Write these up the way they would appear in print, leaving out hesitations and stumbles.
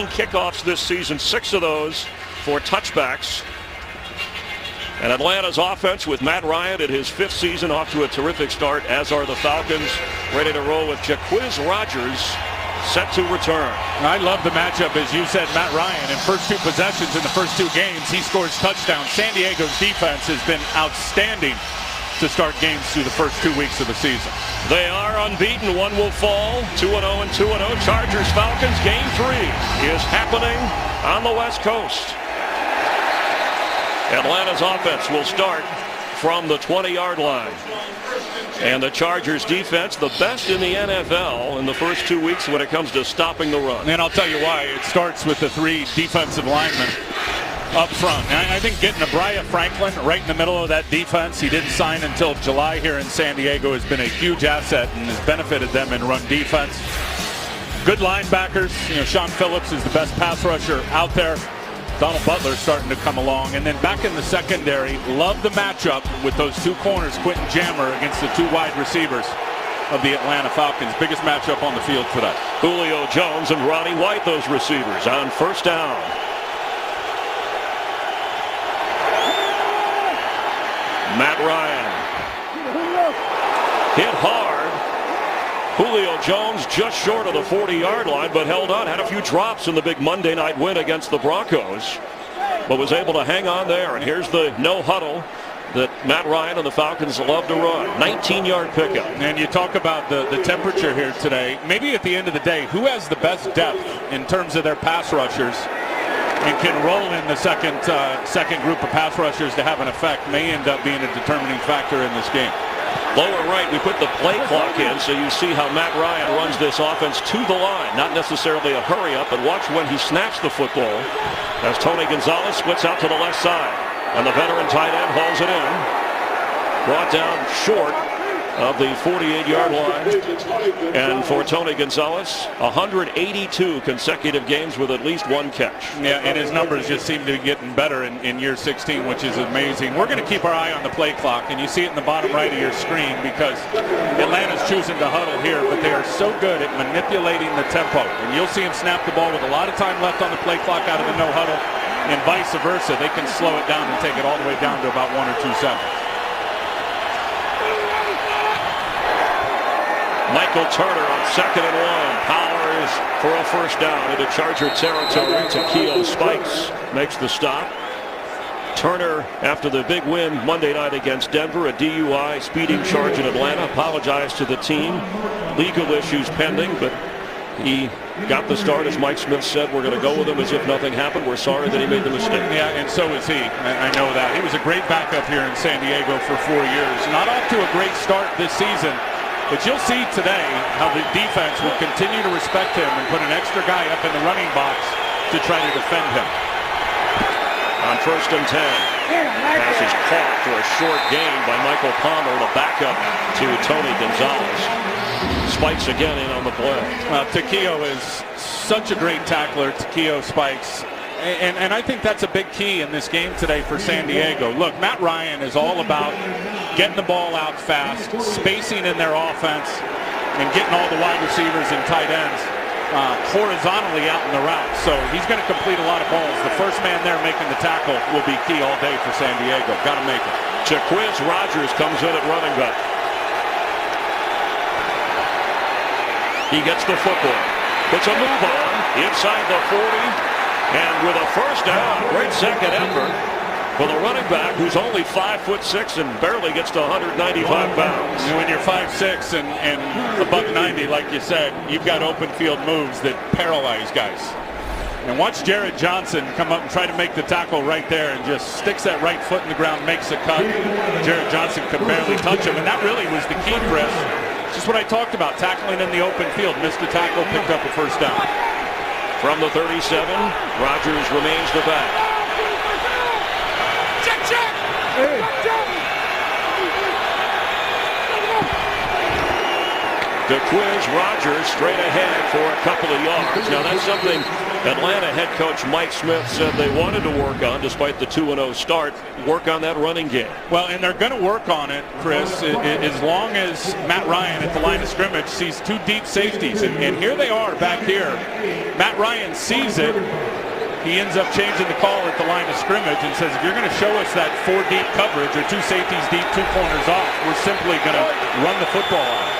Kickoffs this season, 6 of those for touchbacks. And Atlanta's offense with Matt Ryan in his 5th season off to a terrific start, as are the Falcons, ready to roll with Jacquizz Rodgers set to return. I love the matchup, as you said. Matt Ryan in first 2 possessions in the first 2 games, he scores touchdowns. San Diego's defense has been outstanding to start games through the first 2 weeks of the season. They are unbeaten. One will fall. 2-0 and 2-0. Chargers Falcons game 3 is happening on the West Coast. Atlanta's offense will start from the 20-yard line. And the Chargers defense, the best in the NFL in the first 2 weeks when it comes to stopping the run. And I'll tell you why. It starts with the 3 defensive linemen up front. And I think getting Abriah Franklin right in the middle of that defense, he didn't sign until July here in San Diego, has been a huge asset and has benefited them in run defense. Good linebackers. Sean Phillips is the best pass rusher out there. Donald Butler starting to come along. And then back in the secondary, love the matchup with those 2 corners, Quentin Jammer against the 2 wide receivers of the Atlanta Falcons. Biggest matchup on the field today. Julio Jones and Roddy White, those receivers, on first down. Matt Ryan hit hard. Julio Jones just short of the 40-yard line, but held on, had a few drops in the big Monday night win against the Broncos, but was able to hang on there. And here's the no huddle that Matt Ryan and the Falcons love to run. 19-yard pickup. And you talk about the temperature here today. Maybe at the end of the day, who has the best depth in terms of their pass rushers and can roll in the second group of pass rushers to have an effect may end up being a determining factor in this game. Lower right, we put the play clock in, so you see how Matt Ryan runs this offense to the line. Not necessarily a hurry up, but watch when he snaps the football as Tony Gonzalez splits out to the left side. And the veteran tight end hauls it in. Brought down short of the 48-yard line. And for Tony Gonzalez, 182 consecutive games with at least 1 catch. Yeah, and his numbers just seem to be getting better in year 16, which is amazing. We're going to keep our eye on the play clock, and you see it in the bottom right of your screen because Atlanta's choosing to huddle here, but they are so good at manipulating the tempo. And you'll see him snap the ball with a lot of time left on the play clock out of the no huddle, and vice versa. They can slow it down and take it all the way down to about 1 or 2 seconds. Michael Turner on 2nd and 1. Powers for a first down into Charger territory. Takeo Spikes makes the stop. Turner, after the big win Monday night against Denver, a DUI speeding charge in Atlanta, apologized to the team. Legal issues pending, but he got the start. As Mike Smith said, we're going to go with him as if nothing happened. We're sorry that he made the mistake. Yeah, and so is he. I know that. He was a great backup here in San Diego for 4 years. Not off to a great start this season. But you'll see today how the defense will continue to respect him and put an extra guy up in the running box to try to defend him. On 1st and 10. Pass is caught for a short gain by Michael Palmer, the backup to Tony Gonzalez. Spikes again in on the play. Takeo is such a great tackler, Takeo Spikes. And I think that's a big key in this game today for San Diego. Look, Matt Ryan is all about getting the ball out fast, spacing in their offense, and getting all the wide receivers and tight ends horizontally out in the route. So he's going to complete a lot of balls. The first man there making the tackle will be key all day for San Diego. Got to make it. Jacquizz Rodgers comes in at running back. He gets the football. Puts a move on inside the 40. And with a first down, great second effort for the running back, who's only 5'6" and barely gets to 195 pounds. And when you're 5'6" and $190, like you said, you've got open field moves that paralyze guys. And watch Jared Johnson come up and try to make the tackle right there and just sticks that right foot in the ground, makes a cut. Jared Johnson could barely touch him, and that really was the key, Chris. Just what I talked about, tackling in the open field. Missed a tackle, picked up a first down. From the 37, Rodgers remains the back. Check! Jacquizz Rodgers straight ahead for a couple of yards. Now that's something Atlanta head coach Mike Smith said they wanted to work on, despite the 2-0 start, work on that running game. Well, and they're going to work on it, Chris, as long as Matt Ryan at the line of scrimmage sees two deep safeties. And here they are back here. Matt Ryan sees it. He ends up changing the call at the line of scrimmage and says, if you're going to show us that 4 deep coverage or 2 safeties deep, 2 corners off, we're simply going to run the football out.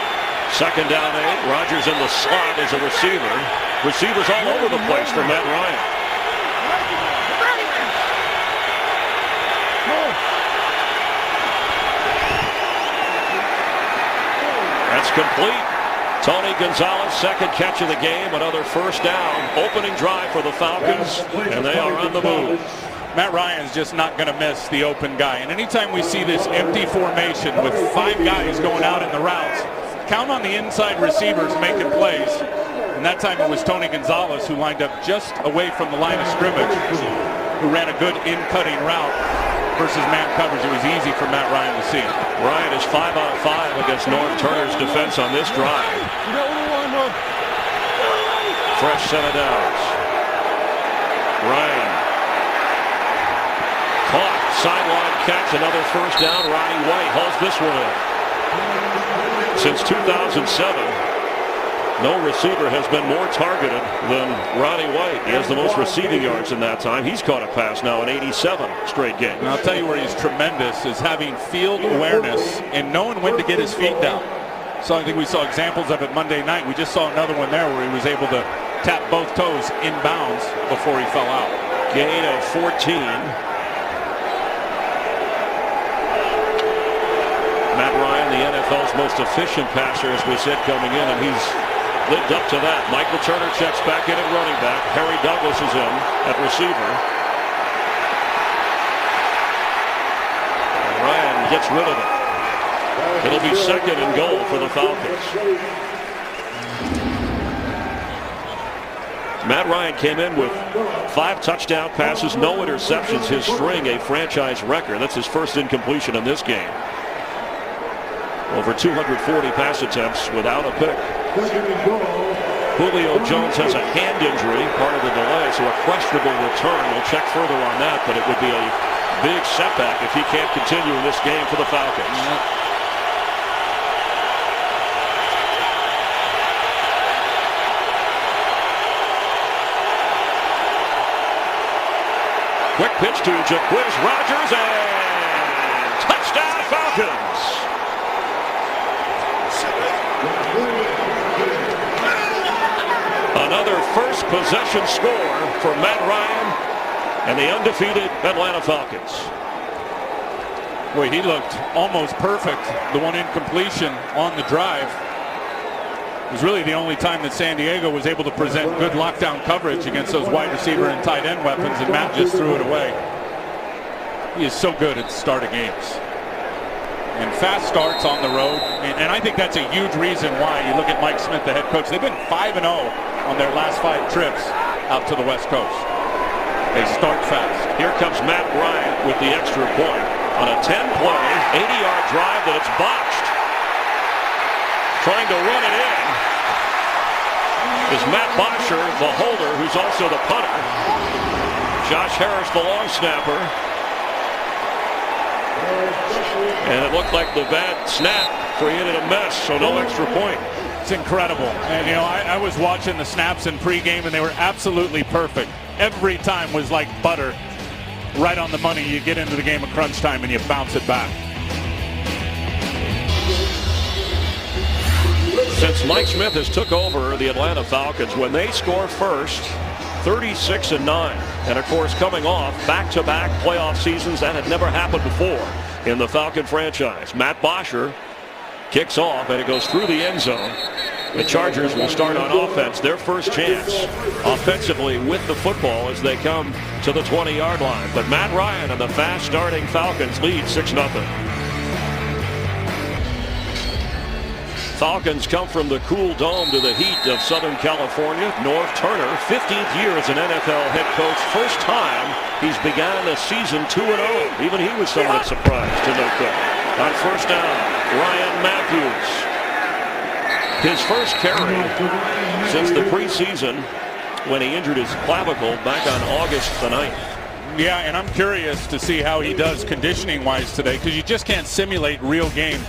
Second down 8. Rodgers in the slot as a receiver. Receivers all over the place for Matt Ryan. That's complete. Tony Gonzalez, second catch of the game, another first down. Opening drive for the Falcons, and they are on the move. Matt Ryan's just not going to miss the open guy. And anytime we see this empty formation with 5 guys going out in the routes, count on the inside receivers making plays. And that time it was Tony Gonzalez who lined up just away from the line of scrimmage, who ran a good in-cutting route versus man coverage. It was easy for Matt Ryan to see. Ryan is 5 out of 5 against North Turner's defense on this drive. Fresh set of downs. Ryan caught, sideline catch, another first down. Ronnie White hauls this one in. Since 2007, no receiver has been more targeted than Ronnie White. He has the most receiving yards in that time. He's caught a pass now in 87 straight games. And I'll tell you where he's tremendous is having field awareness and knowing when to get his feet down. So I think we saw examples of it Monday night. We just saw another one there where he was able to tap both toes in bounds before he fell out. Gain of 14. Matt Ryan, the NFL's most efficient passer, as we said, coming in, and he's lived up to that. Michael Turner checks back in at running back. Harry Douglas is in at receiver. And Ryan gets rid of it. It'll be second and goal for the Falcons. Matt Ryan came in with 5 touchdown passes, no interceptions. His string a franchise record. That's his first incompletion in this game. Over 240 pass attempts without a pick. Julio Jones has a hand injury, part of the delay, so a questionable return. We'll check further on that, but it would be a big setback if he can't continue in this game for the Falcons. Quick pitch to Jacquizz Rodgers, and touchdown Falcons. Another first possession score for Matt Ryan and the undefeated Atlanta Falcons. Boy, he looked almost perfect. The one incompletion on the drive was really the only time that San Diego was able to present good lockdown coverage against those wide receiver and tight end weapons, and Matt just threw it away. He is so good at the start of games. And fast starts on the road, and I think that's a huge reason why you look at Mike Smith, the head coach. They've been 5-0 on their last 5 trips out to the West Coast. They start fast. Here comes Matt Ryan with the extra point on a 10-play, 80-yard drive that it's botched. Trying to run it in is Matt Bosher, the holder, who's also the punter. Josh Harris, the long snapper. And it looked like the bad snap created a mess, so no extra point. It's incredible. And, you know, I was watching the snaps in pregame, and they were absolutely perfect. Every time was like butter, right on the money. You get into the game at crunch time, and you bounce it back. Since Mike Smith has took over the Atlanta Falcons, when they score first, 36-9. And, of course, coming off back-to-back playoff seasons, that had never happened before in the Falcon franchise. Matt Bosher kicks off, and it goes through the end zone. The Chargers will start on offense, their first chance offensively with the football as they come to the 20-yard line. But Matt Ryan and the fast-starting Falcons lead 6-0. Falcons come from the cool dome to the heat of Southern California. North Turner, 15th year as an NFL head coach. First time he's begun a season 2-0. Even he was somewhat surprised to note that. On first down, Ryan Matthews. His first carry since the preseason when he injured his clavicle back on August the 9th. Yeah, and I'm curious to see how he does conditioning-wise today, because you just can't simulate real game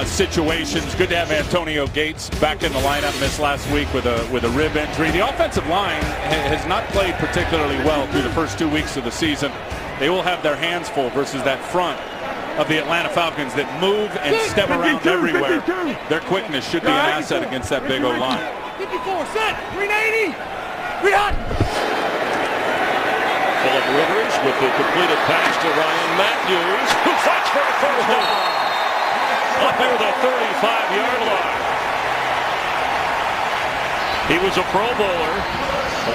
situations. Good to have Antonio Gates back in the lineup. Missed last week with a rib injury. The offensive line has not played particularly well through the first 2 weeks of the season. They will have their hands full versus that front of the Atlanta Falcons that move and step around everywhere. Their quickness should be an asset against that big O-line. 54, set, 380, 300. Phillip Rivers with the completed pass to Ryan Matthews, who fights for the first down. Up near the 35-yard line. He was a Pro Bowler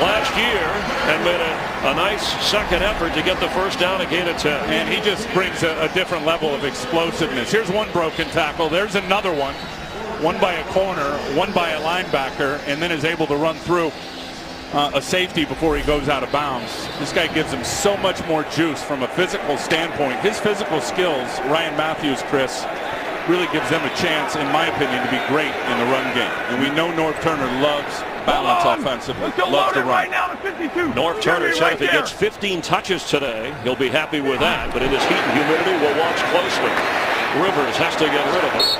last year and made a nice second effort to get the first down, a gain of 10. And he just brings a different level of explosiveness. Here's one broken tackle. There's another one. One by a corner, one by a linebacker, and then is able to run through a safety before he goes out of bounds. This guy gives him so much more juice from a physical standpoint. His physical skills, Ryan Matthews, Chris, really gives them a chance, in my opinion, to be great in the run game. And we know North Turner loves balance offensively, loves to run. North Turner said if he gets 15 touches today, he'll be happy with that. But in this heat and humidity, we'll watch closely. Rivers has to get rid of it.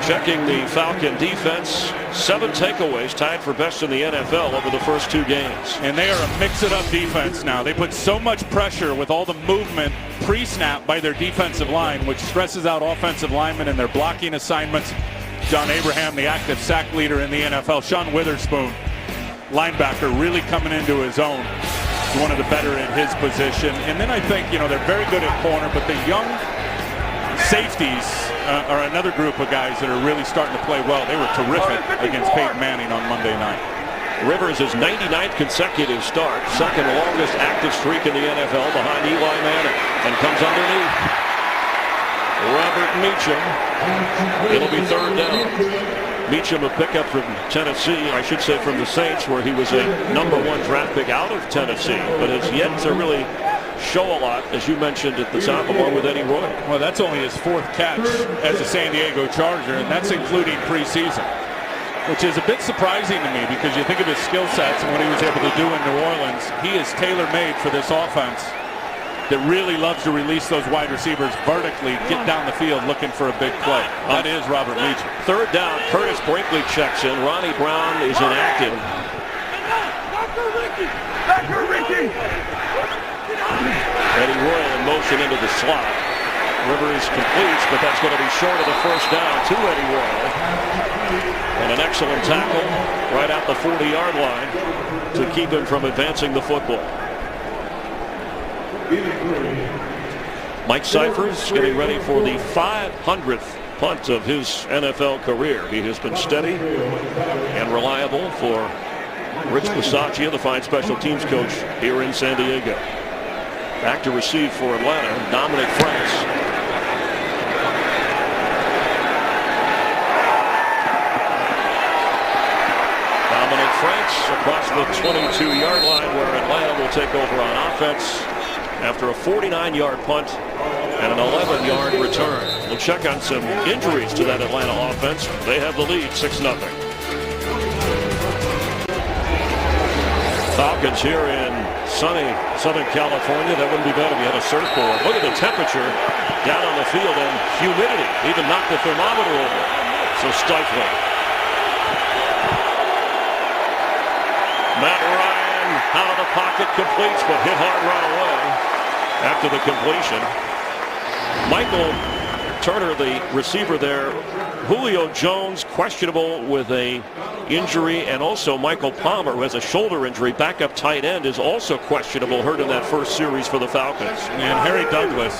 Checking the Falcon defense, 7 takeaways, tied for best in the NFL over the first 2 games. And they are a mix-it-up defense now. They put so much pressure with all the movement pre-snap by their defensive line, which stresses out offensive linemen and their blocking assignments. John Abraham, the active sack leader in the NFL. Sean Witherspoon, linebacker, really coming into his own. One of the better in his position. And then I think, they're very good at corner, but the young safeties are another group of guys that are really starting to play well. They were terrific against Peyton Manning on Monday night. Rivers' 99th consecutive start, second longest active streak in the NFL behind Eli Manning, and comes underneath Robert Meacham. It'll be third down. Meacham, a pickup from Tennessee, I should say from the Saints, where he was a #1 draft pick out of Tennessee, but has yet to really show a lot, as you mentioned at the top, along with Eddie Roy. Well, that's only his 4th catch as a San Diego Charger, and that's including preseason, which is a bit surprising to me because you think of his skill sets and what he was able to do in New Orleans. He is tailor-made for this offense that really loves to release those wide receivers vertically, get down the field looking for a big play. That is Robert Meacham. Third down, Curtis Brinkley checks in. Ronnie Brown is inactive. Backer Ricky! Eddie Royal in motion into the slot. Rivers completes, but that's going to be short of the first down to Eddie Royal. And an excellent tackle right at the 40-yard line to keep him from advancing the football. Mike Cyphers getting ready for the 500th punt of his NFL career. He has been steady and reliable for Rich Bisaccia, the fine special teams coach here in San Diego. Back to receive for Atlanta, Dominic Franks. Dominic Franks across the 22-yard line, where Atlanta will take over on offense after a 49-yard punt and an 11-yard return. We'll check on some injuries to that Atlanta offense. They have the lead, 6-0. Falcons here in sunny Southern California. That wouldn't be bad if you had a surfboard. Look at the temperature down on the field, and humidity even knocked the thermometer over. So stifling. Matt Ryan out of the pocket, completes, but hit hard right away after the completion. Michael Turner, the receiver there. Julio Jones questionable with a injury, and also Michael Palmer, who has a shoulder injury, backup tight end, is also questionable, hurt in that first series for the Falcons. And Harry Douglas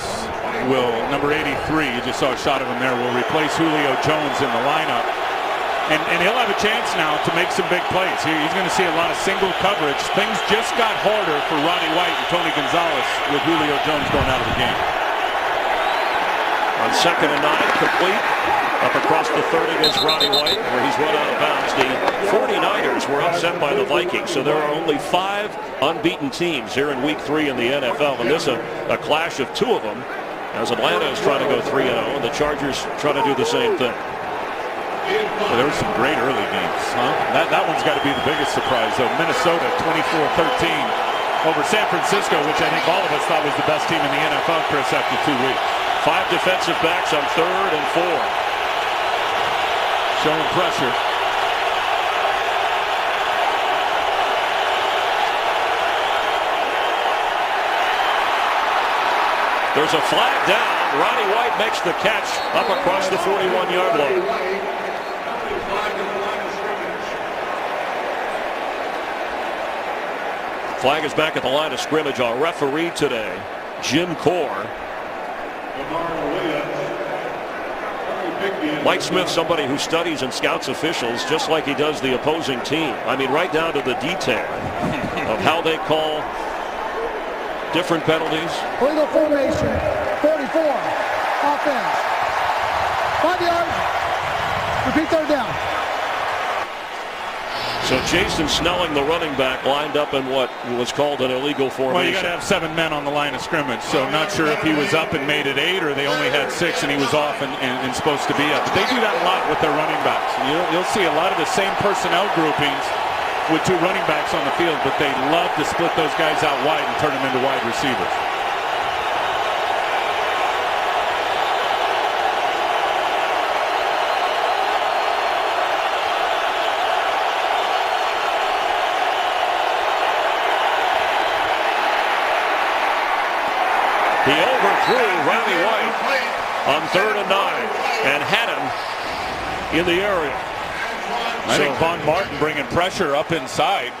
will, number 83, you just saw a shot of him there, will replace Julio Jones in the lineup. And he'll have a chance now to make some big plays. He's going to see a lot of single coverage. Things just got harder for Roddy White and Tony Gonzalez with Julio Jones going out of the game. On 2nd and 9, complete. Up across the 30 against Roddy White, where he's run out of bounds. The 49ers were upset by the Vikings, so there are only 5 unbeaten teams here in Week 3 in the NFL, and this is a clash of 2 of them, as Atlanta is trying to go 3-0, and the Chargers try to do the same thing. Well, there were some great early games, huh? That one's got to be the biggest surprise, though. Minnesota 24-13 over San Francisco, which I think all of us thought was the best team in the NFL, Chris, after 2 weeks. 5 defensive backs on 3rd and 4. Showing pressure. There's a flag down. Ronnie White makes the catch up across the 41-yard line. Flag is back at the line of scrimmage. Our referee today, Jim Core. Mike Smith, somebody who studies and scouts officials just like he does the opposing team. I mean, right down to the detail of how they call different penalties. Illegal formation, 44, offense. 5 yards, repeat 3rd down. So Jason Snelling, the running back, lined up in what was called an illegal formation. Well, you got to have 7 men on the line of scrimmage, so not sure if he was up and made it 8 or they only had 6 and he was off and supposed to be up. But they do that a lot with their running backs. You'll see a lot of the same personnel groupings with 2 running backs on the field, but they love to split those guys out wide and turn them into wide receivers. He overthrew Ronnie White on 3rd and 9 and had him in the area. I think Von Martin bringing pressure up inside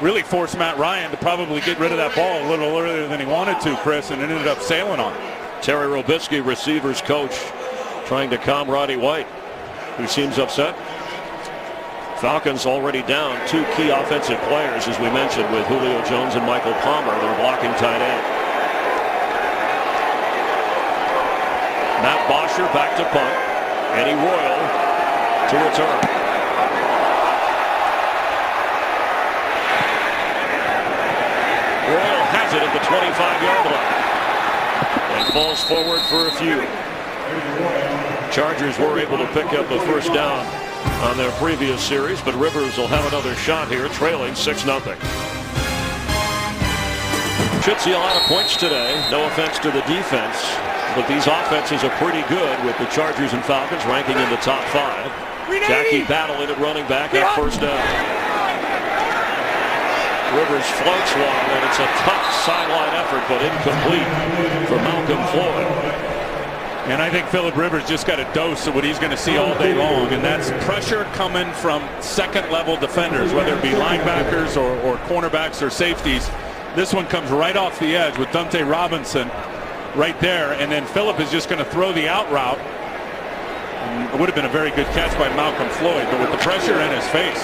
really forced Matt Ryan to probably get rid of that ball a little earlier than he wanted to, Chris, and it ended up sailing on. Terry Robisky, receivers coach, trying to calm Ronnie White, who seems upset. Falcons already down 2 key offensive players, as we mentioned, with Julio Jones and Michael Palmer. They're blocking tight end. Matt Bosher back to punt. Eddie Royal to return. Royal has it at the 25-yard line and falls forward for a few. Chargers were able to pick up the first down on their previous series, but Rivers will have another shot here, trailing 6-0. Should see a lot of points today. No offense to the defense, but these offenses are pretty good, with the Chargers and Falcons ranking in the top 5. Jackie battling at running back at first down. Rivers floats one, and it's a tough sideline effort, but incomplete for Malcolm Floyd. And I think Phillip Rivers just got a dose of what he's going to see all day long, and that's pressure coming from second-level defenders, whether it be linebackers or cornerbacks or safeties. This one comes right off the edge with Dante Robinson right there, and then Phillip is just going to throw the out route. It would have been a very good catch by Malcolm Floyd, but with the pressure in his face,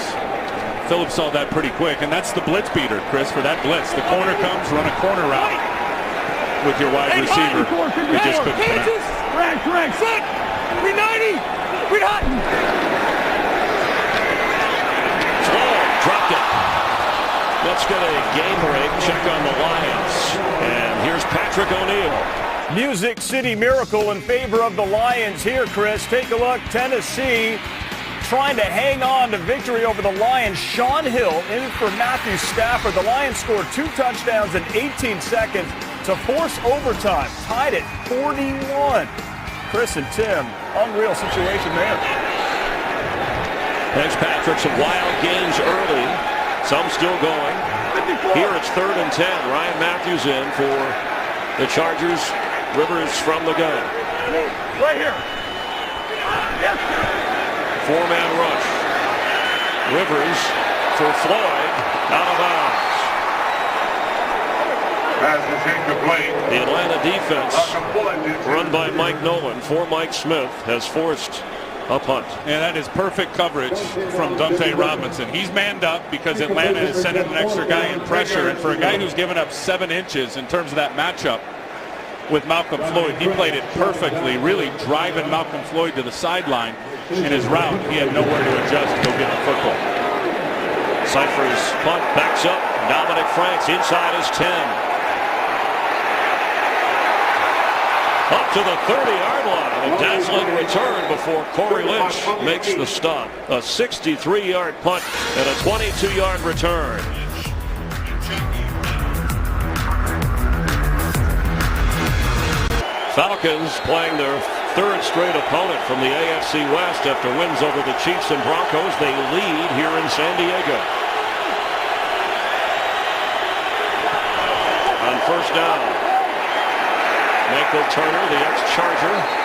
Phillip saw that pretty quick, and that's the blitz beater, Chris, for that blitz. The corner comes, run a corner route with your wide receiver. He just couldn't connect. Correct. Set. 390. Read hot. Floyd dropped it. Let's get a game break, check on the Lions. And here's Patrick O'Neill. Music City Miracle in favor of the Lions here, Chris. Take a look. Tennessee trying to hang on to victory over the Lions. Sean Hill in for Matthew Stafford. The Lions scored 2 touchdowns in 18 seconds to force overtime. Tied at 41. Chris and Tim, unreal situation there. Thanks, Patrick. Some wild games early. Some still going. Here it's 3rd and 10. Ryan Matthews in for the Chargers. Rivers from the gun. Right here. 4-man rush. Rivers for Floyd. Out of bounds. The Atlanta defense, run by Mike Nolan for Mike Smith, has forced a punt. And that is perfect coverage from Dante Robinson. He's manned up because Atlanta is sending an extra guy in pressure. And for a guy who's given up 7 inches in terms of that matchup with Malcolm Floyd, he played it perfectly, really driving Malcolm Floyd to the sideline. In his route, he had nowhere to adjust to go get the football. Cypher's punt backs up. Dominic Franks inside his 10. Up to the 30-yard line. A dazzling return before Corey Lynch makes the stop. A 63-yard punt and a 22-yard return. Falcons playing their third straight opponent from the AFC West after wins over the Chiefs and Broncos. They lead here in San Diego. On first down, Michael Turner, the ex-Charger.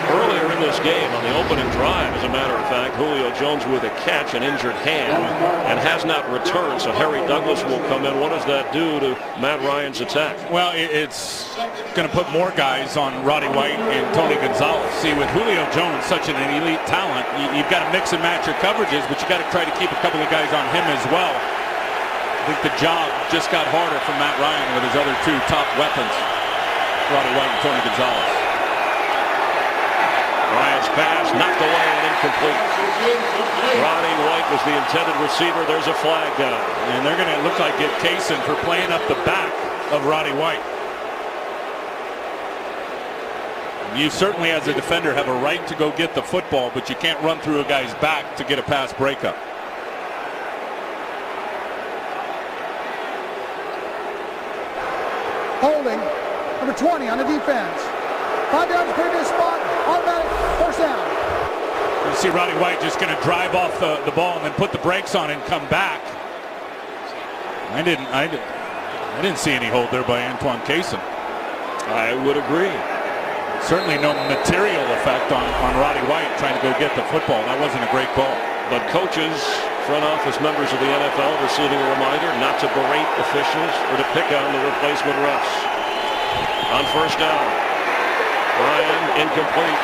Earlier in this game, on the opening drive, as a matter of fact, Julio Jones with a catch, an injured hand, and has not returned, so Harry Douglas will come in. What does that do to Matt Ryan's attack? Well, it's going to put more guys on Roddy White and Tony Gonzalez. See, with Julio Jones, such an elite talent, you've got to mix and match your coverages, but you got to try to keep a couple of guys on him as well. I think the job just got harder for Matt Ryan with his other two top weapons, Roddy White and Tony Gonzalez. Ryan's pass knocked away and incomplete. Roddy White was the intended receiver. There's a flag down. And they're going to look like get Kaysen for playing up the back of Roddy White. You certainly, as a defender, have a right to go get the football, but you can't run through a guy's back to get a pass breakup. Holding, number 20 on the defense. 5 yards previous spot, automatic first down. You see Roddy White just going to drive off the ball and then put the brakes on and come back. I didn't see any hold there by Antoine Kaysen. I would agree. Certainly no material effect on Roddy White trying to go get the football. That wasn't a great call. But coaches, front office members of the NFL receiving a reminder not to berate officials or to pick on the replacement refs. On first down, Ryan incomplete.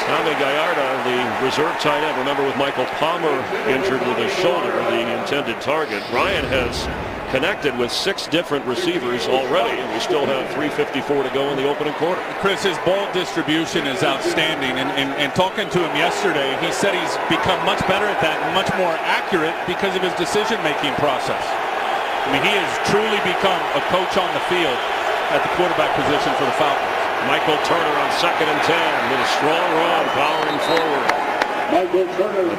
Tommy Gallardo, the reserve tight end, remember with Michael Palmer injured with his shoulder, the intended target. Ryan has connected with 6 different receivers already, and we still have 3:54 to go in the opening quarter. Chris, his ball distribution is outstanding, and talking to him yesterday, he said he's become much better at that and much more accurate because of his decision-making process. I mean, he has truly become a coach on the field at the quarterback position for the Falcons. Michael Turner on 2nd and 10 with a strong run powering forward.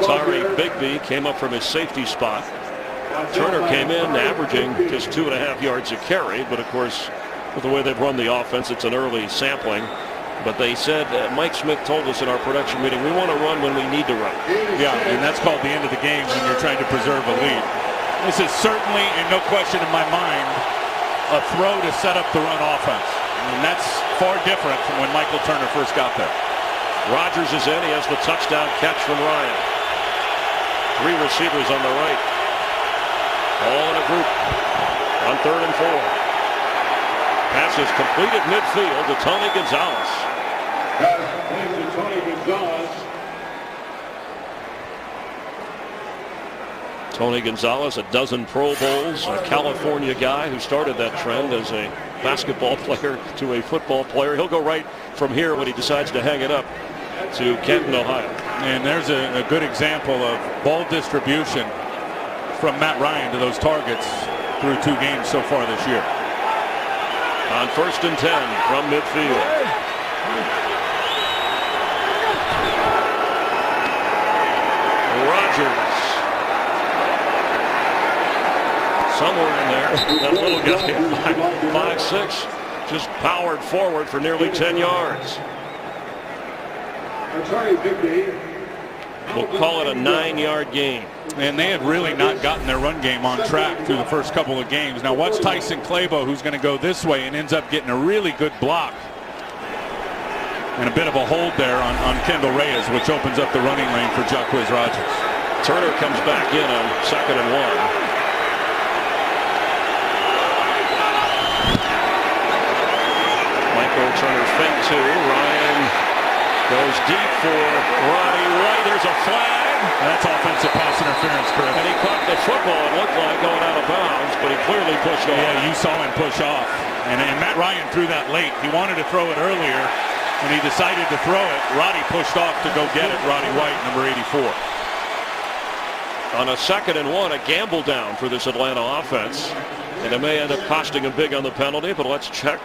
Atari Bigby came up from his safety spot. Turner came in averaging just 2.5 yards a carry, but of course with the way they've run the offense, it's an early sampling. But they said, Mike Smith told us in our production meeting, we want to run when we need to run. Yeah, and that's called the end of the game when you're trying to preserve a lead. This is certainly, and no question in my mind, a throw to set up the run offense. And that's far different from when Michael Turner first got there. Rodgers is in. He has the touchdown catch from Ryan. 3 receivers on the right. All in a group on 3rd and 4. Pass is completed midfield to Tony Gonzalez. Tony Gonzalez, a dozen Pro Bowls, a California guy who started that trend as a basketball player to a football player. He'll go right from here when he decides to hang it up to Canton, Ohio. And there's a good example of ball distribution from Matt Ryan to those targets through 2 games so far this year. On 1st and 10 from midfield. Rodgers. Somewhere in there, that little guy, 5'6", just powered forward for nearly 10 yards. We'll call it a 9-yard gain. And they have really not gotten their run game on track through the first couple of games. Now watch Tyson Clabo, who's going to go this way and ends up getting a really good block. And a bit of a hold there on Kendall Reyes, which opens up the running lane for Jacquizz Rodgers. Turner comes back in on 2nd and 1. Michael Turner fake 2. Ryan goes deep for Roddy White. There's a flag. That's offensive pass interference, Chris. And he caught the football, it looked like, going out of bounds, but he clearly pushed off. Yeah, you saw him push off. And Matt Ryan threw that late. He wanted to throw it earlier, and he decided to throw it. Roddy pushed off to go get it. Roddy White, number 84. On a 2nd and 1, a gamble down for this Atlanta offense. And it may end up costing him big on the penalty, but let's check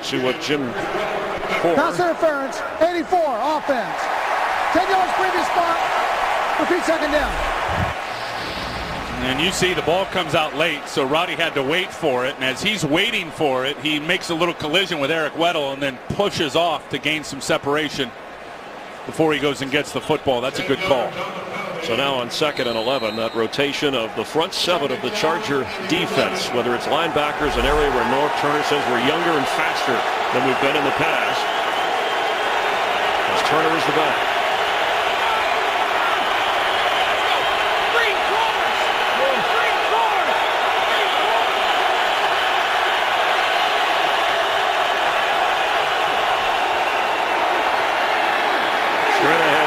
See what Jim Pass interference, 84, offense. 10 yards previous spot. Repeat second down. And you see the ball comes out late, so Roddy had to wait for it. And as he's waiting for it, he makes a little collision with Eric Weddle and then pushes off to gain some separation before he goes and gets the football. That's a good call. So now on 2nd and 11, that rotation of the front 7 of the Charger defense, whether it's linebackers, an area where North Turner says we're younger and faster than we've been in the past. As Turner is the back.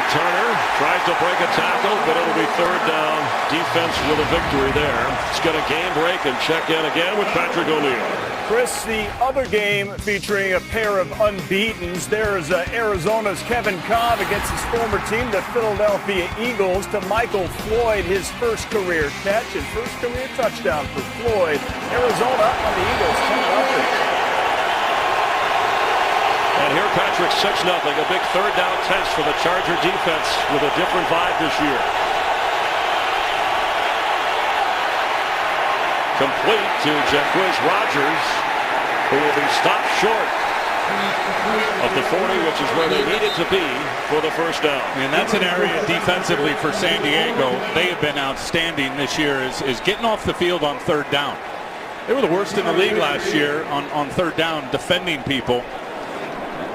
Turner tries to break a tackle, but it'll be 3rd down. Defense with a victory there. Let's get a game break and check in again with Patrick O'Neill. Chris, the other game featuring a pair of unbeatens. There's Arizona's Kevin Cobb against his former team, the Philadelphia Eagles, to Michael Floyd, his first career catch and first career touchdown for Floyd. Arizona on the Eagles 10-0. And here Patrick 6-0, a big 3rd down test for the Charger defense with a different vibe this year. Complete to Jacquizz Rodgers, who will be stopped short of the 40, which is where they needed to be for the first down. And that's an area defensively for San Diego. They have been outstanding this year is getting off the field on 3rd down. They were the worst in the league last year on 3rd down defending people.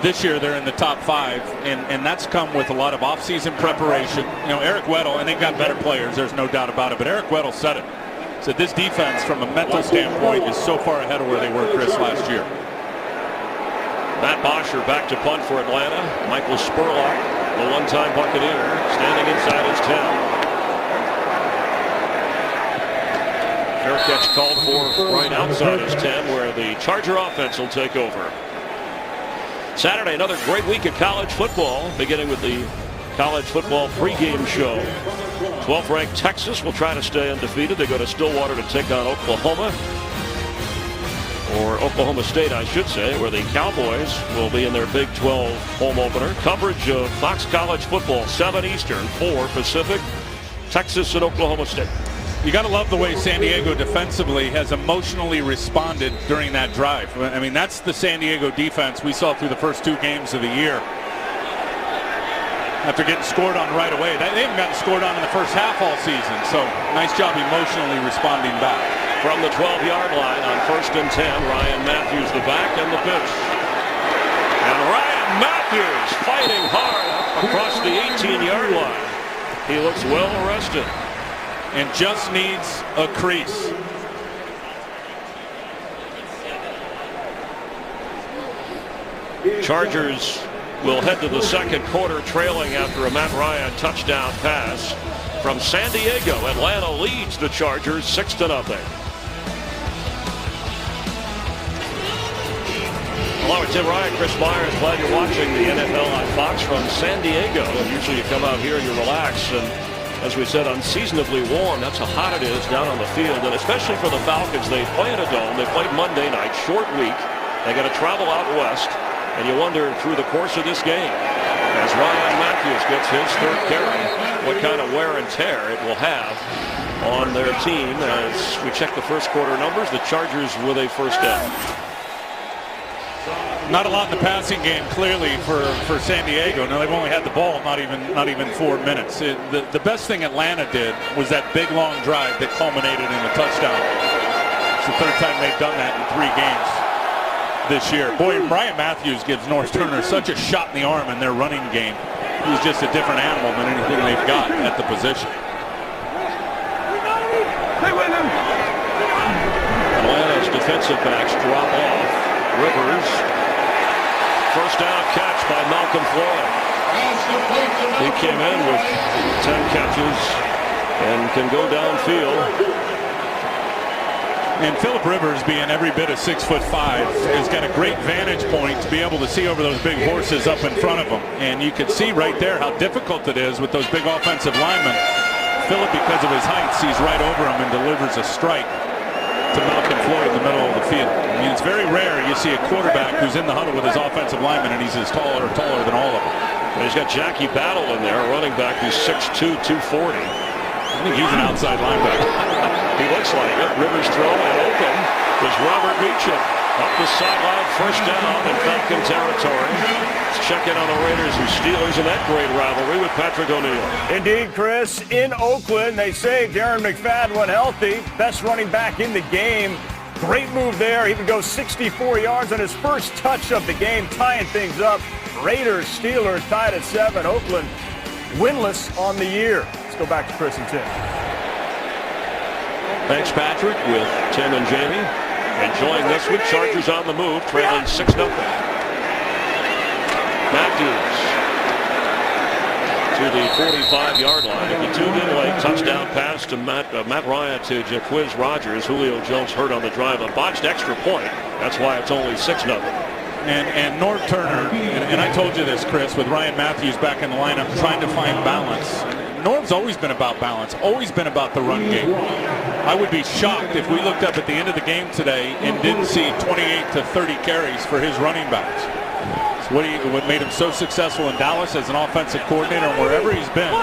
This year they're in the top 5, and that's come with a lot of offseason preparation. You know, Eric Weddle, and they've got better players, there's no doubt about it, but Eric Weddle said it. Said this defense from a mental standpoint is so far ahead of where they were, Chris, last year. Matt Bosher back to punt for Atlanta. Michael Spurlock, the one-time Buccaneer, standing inside his 10. Fair catch called for right outside his 10, where the Charger offense will take over. Saturday, another great week of college football, beginning with the college football pregame show. 12th ranked Texas will try to stay undefeated. They go to Stillwater to take on Oklahoma, or Oklahoma State, I should say, where the Cowboys will be in their Big 12 home opener. Coverage of Fox College football, 7 Eastern, 4 Pacific, Texas and Oklahoma State. You got to love the way San Diego defensively has emotionally responded during that drive. I mean, that's the San Diego defense we saw through the first 2 games of the year. After getting scored on right away. They haven't gotten scored on in the first half all season, so nice job emotionally responding back. From the 12-yard line on 1st and 10, Ryan Matthews the back and the pitch. And Ryan Matthews fighting hard up across the 18-yard line. He looks well arrested. And just needs a crease. Chargers will head to the 2nd quarter trailing after a Matt Ryan touchdown pass from San Diego. Atlanta leads the Chargers 6-0. Hello, it's Tim Ryan, Chris Myers. Glad you're watching the NFL on Fox from San Diego. Usually you come out here and you relax, and as we said, unseasonably warm. That's how hot it is down on the field. And especially for the Falcons, they play in a dome. They played Monday night, short week. They got to travel out west. And you wonder through the course of this game, as Ryan Matthews gets his 3rd carry, what kind of wear and tear it will have on their team. As we check the first quarter numbers, the Chargers with a first down. Not a lot in the passing game, clearly, for San Diego. No, they've only had the ball not even 4 minutes. The best thing Atlanta did was that big long drive that culminated in a touchdown. It's the 3rd time they've done that in 3 games this year. Boy, Ryan Matthews gives North Turner such a shot in the arm in their running game. He's just a different animal than anything they've got at the position. Atlanta's defensive backs drop off. Rivers. First down catch by Malcolm Floyd. He came in with 10 catches and can go downfield. And Phillip Rivers, being every bit of 6'5", has got a great vantage point to be able to see over those big horses up in front of him. And you can see right there how difficult it is with those big offensive linemen. Phillip, because of his height, sees right over him and delivers a strike. to Malcolm Floyd in the middle of the field. I mean, it's very rare you see a quarterback who's in the huddle with his offensive lineman and he's taller than all of them. And he's got Jackie Battle in there, a running back who's 6'2", 240. I think he's an outside linebacker. He looks like it. Rivers throw and open is Robert Meacham. Up the sideline, first down in Falcon territory. Let's check in on the Raiders and Steelers in that great rivalry with Patrick O'Neill. Indeed, Chris. In Oakland, they say Darren McFadden went healthy. Best running back in the game. Great move there. He would go 64 yards on his first touch of the game, tying things up. Raiders, Steelers tied at 7. Oakland winless on the year. Let's go back to Chris and Tim. Thanks, Patrick, with Tim and Jamie. Enjoying this one. Chargers on the move, trailing 6-0. Matthews to the 45-yard line. If you tuned in late, touchdown pass to Matt Ryan to Jaquiz Rogers. Julio Jones hurt on the drive. A botched extra point. That's why it's only 6-0. And Norv Turner, and I told you this, Chris, with Ryan Matthews back in the lineup trying to find balance. Norv's always been about balance, always been about the run game. I would be shocked if we looked up at the end of the game today and didn't see 28 to 30 carries for his running backs. It's what made him so successful in Dallas as an offensive coordinator, and wherever he's been,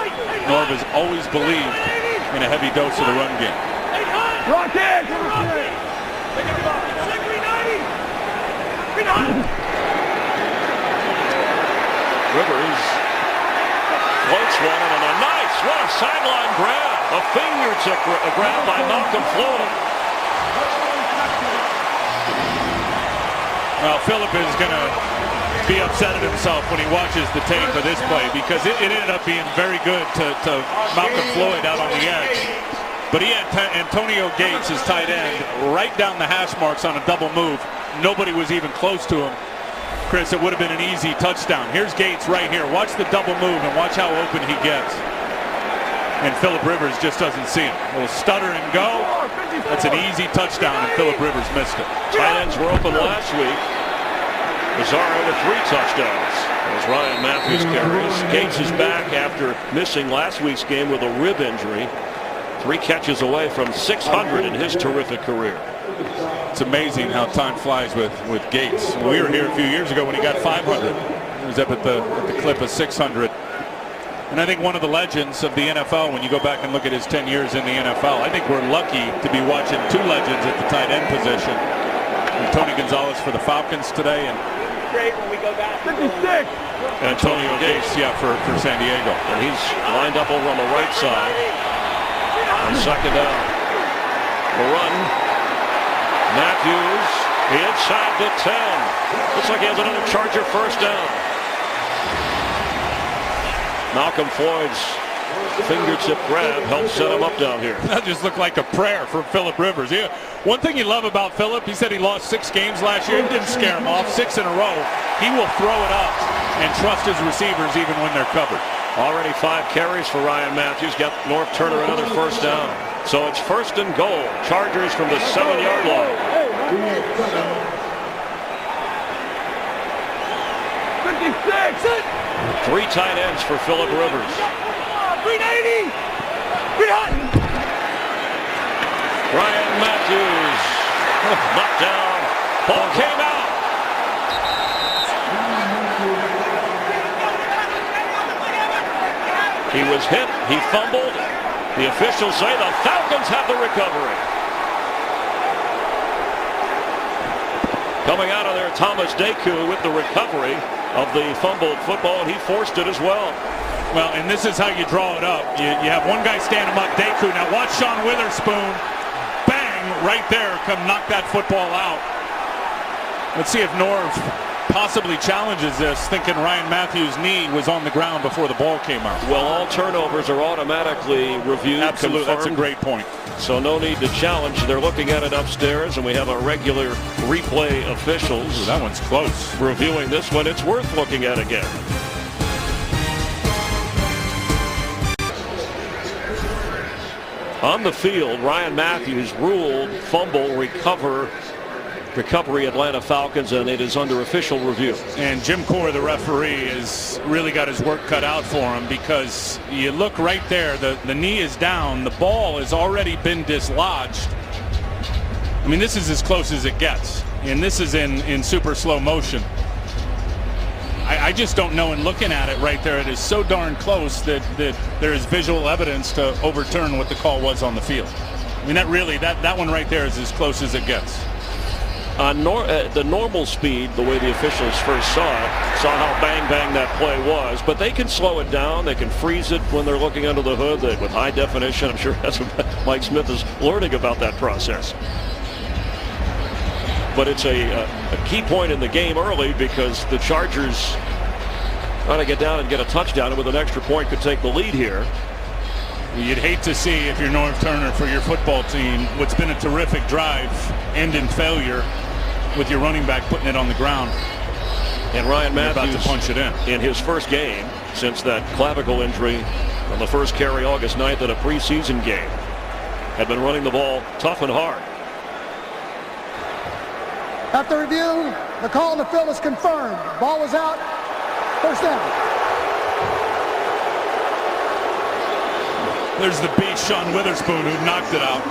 Norv has always believed in a heavy dose of the run game. Rivers floats one and a nice, what a sideline grab. A fingertip grab by Malcolm Floyd. Well, Phillip is going to be upset at himself when he watches the tape of this play because it ended up being very good to Malcolm Floyd out on the edge. But he had Antonio Gates, his tight end, right down the hash marks on a double move. Nobody was even close to him. Chris, it would have been an easy touchdown. Here's Gates right here. Watch the double move and watch how open he gets. And Phillip Rivers just doesn't see him. A little stutter and go. That's an easy touchdown, and Phillip Rivers missed it. Tight ends were open last week. Bizarro with 3 touchdowns as Ryan Matthews carries. Gates is back after missing last week's game with a rib injury. 3 catches away from 600 in his terrific career. It's amazing how time flies with Gates. We were here a few years ago when he got 500. He was up at the clip of 600. And I think one of the legends of the NFL, when you go back and look at his 10 years in the NFL, I think we're lucky to be watching 2 legends at the tight end position. And Tony Gonzalez for the Falcons today, and Great when we go back. 56. Antonio Gates, yeah, for San Diego. and he's lined up over on the right side. On second down. The run. Matthews inside the 10. Looks like he has another Charger first down. Malcolm Floyd's fingertip grab helped set him up down here. That just looked like a prayer from Phillip Rivers. Yeah. One thing you love about Phillip, he said he lost 6 games last year. It didn't scare him off. 6 in a row. He will throw it up and trust his receivers even when they're covered. Already 5 carries for Ryan Matthews. Got Norv Turner another first down. So it's first and goal. Chargers from the 7-yard line. 56. 3 tight ends for Phillip Rivers. 390. 300. Ryan Matthews knocked down. Ball came out. He was hit. He fumbled. The officials say the Falcons have the recovery. Coming out of there, Thomas Deku with the recovery of the fumbled football, and he forced it as well. Well, and this is how you draw it up. You have one guy stand him up, Deku. Now watch Sean Witherspoon. Bang! Right there, come knock that football out. Let's see if Norv possibly challenges this, thinking Ryan Matthews' knee was on the ground before the ball came out. Well, all turnovers are automatically reviewed. Absolutely, confirmed. that's a great point. So no need to challenge. They're looking at it upstairs, and we have our regular replay officials. Ooh, that one's close. Reviewing this one. It's worth looking at again. On the field, Ryan Matthews ruled fumble recovery Atlanta Falcons, and it is under official review. And Jim Core, the referee, has really got his work cut out for him, because you look right there, the knee is down, the ball has already been dislodged. I mean, this is as close as it gets, and this is in super slow motion. I just don't know, in looking at it right there, it is so darn close that there is visual evidence to overturn what the call was on the field. I mean, that one right there is as close as it gets. The normal speed, the way the officials first saw how bang that play was, but they can slow it down. They can freeze it when they're looking under the hood with high definition. I'm sure that's what Mike Smith is learning about that process. But it's a key point in the game early because the Chargers trying to get down and get a touchdown, and with an extra point could take the lead here. You'd hate to see, if you're Norv Turner, for your football team, what's been a terrific drive end in failure with your running back putting it on the ground. And Ryan Matthews about to punch it in his first game since that clavicle injury on the first carry August 9th at a preseason game. Had been running the ball tough and hard. After review, the call on the field is confirmed. Ball was out. First down. There's the beast, Sean Witherspoon, who knocked it out.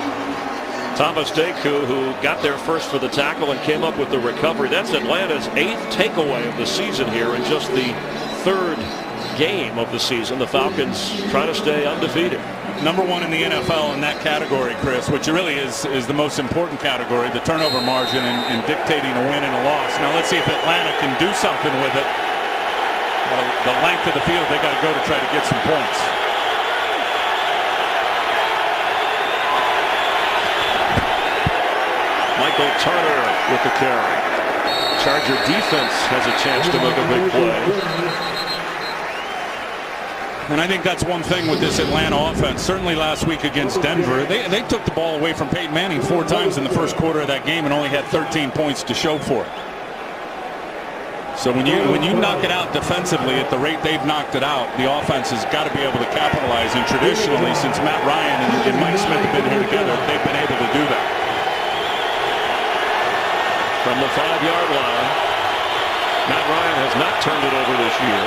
Thomas Deku, who got there first for the tackle and came up with the recovery. That's Atlanta's 8th takeaway of the season here in just the 3rd game of the season. The Falcons trying to stay undefeated. Number 1 in the NFL in that category, Chris, which really is the most important category, the turnover margin in dictating a win and a loss. Now let's see if Atlanta can do something with it. The length of the field, they got to go to try to get some points. Michael Turner with the carry. Charger defense has a chance to make a big play. And I think that's one thing with this Atlanta offense. Certainly last week against Denver, they took the ball away from Peyton Manning 4 times in the first quarter of that game and only had 13 points to show for it. So when you knock it out defensively at the rate they've knocked it out, the offense has got to be able to capitalize. And traditionally, since Matt Ryan and Mike Smith have been here together, they've been able to do that. From the 5-yard line, Matt Ryan has not turned it over this year.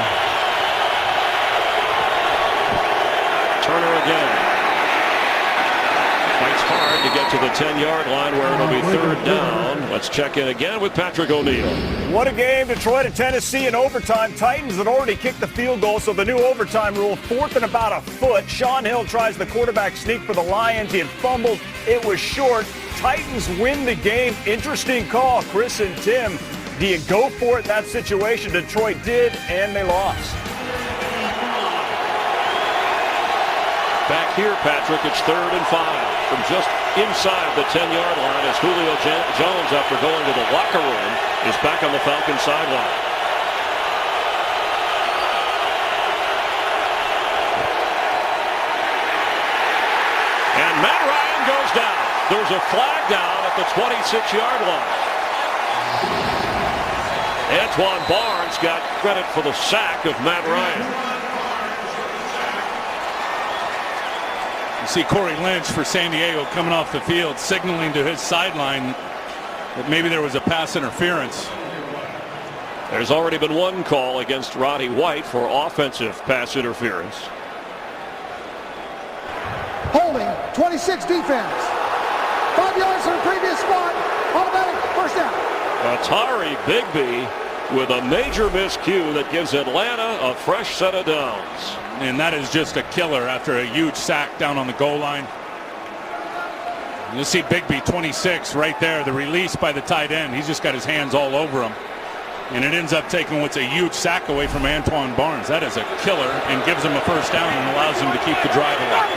Turner again. Fights hard to get to the 10-yard line where it'll be 3rd down. Let's check in again with Patrick O'Neill. What a game. Detroit at Tennessee in overtime. Titans had already kicked the field goal, so the new overtime rule, 4th and about a foot. Sean Hill tries the quarterback sneak for the Lions. He had fumbled. It was short. Titans win the game. Interesting call, Chris and Tim. Do you go for it in that situation? Detroit did, and they lost. Back here, Patrick, it's 3rd and 5 from just inside the 10-yard line as Julio Jones, after going to the locker room, is back on the Falcons sideline. And Matt Ryan goes down. There's a flag down at the 26-yard line. Antoine Barnes got credit for the sack of Matt Ryan. You see Corey Lynch for San Diego coming off the field, signaling to his sideline that maybe there was a pass interference. There's already been one call against Roddy White for offensive pass interference. Holding, 26 defense. 5 yards from the previous spot. Automatic first down. Atari Bigby with a major miscue that gives Atlanta a fresh set of downs. And that is just a killer after a huge sack down on the goal line. You'll see Bigby 26 right there. The release by the tight end. He's just got his hands all over him. And it ends up taking what's a huge sack away from Antoine Barnes. That is a killer and gives him a first down and allows him to keep the drive alive.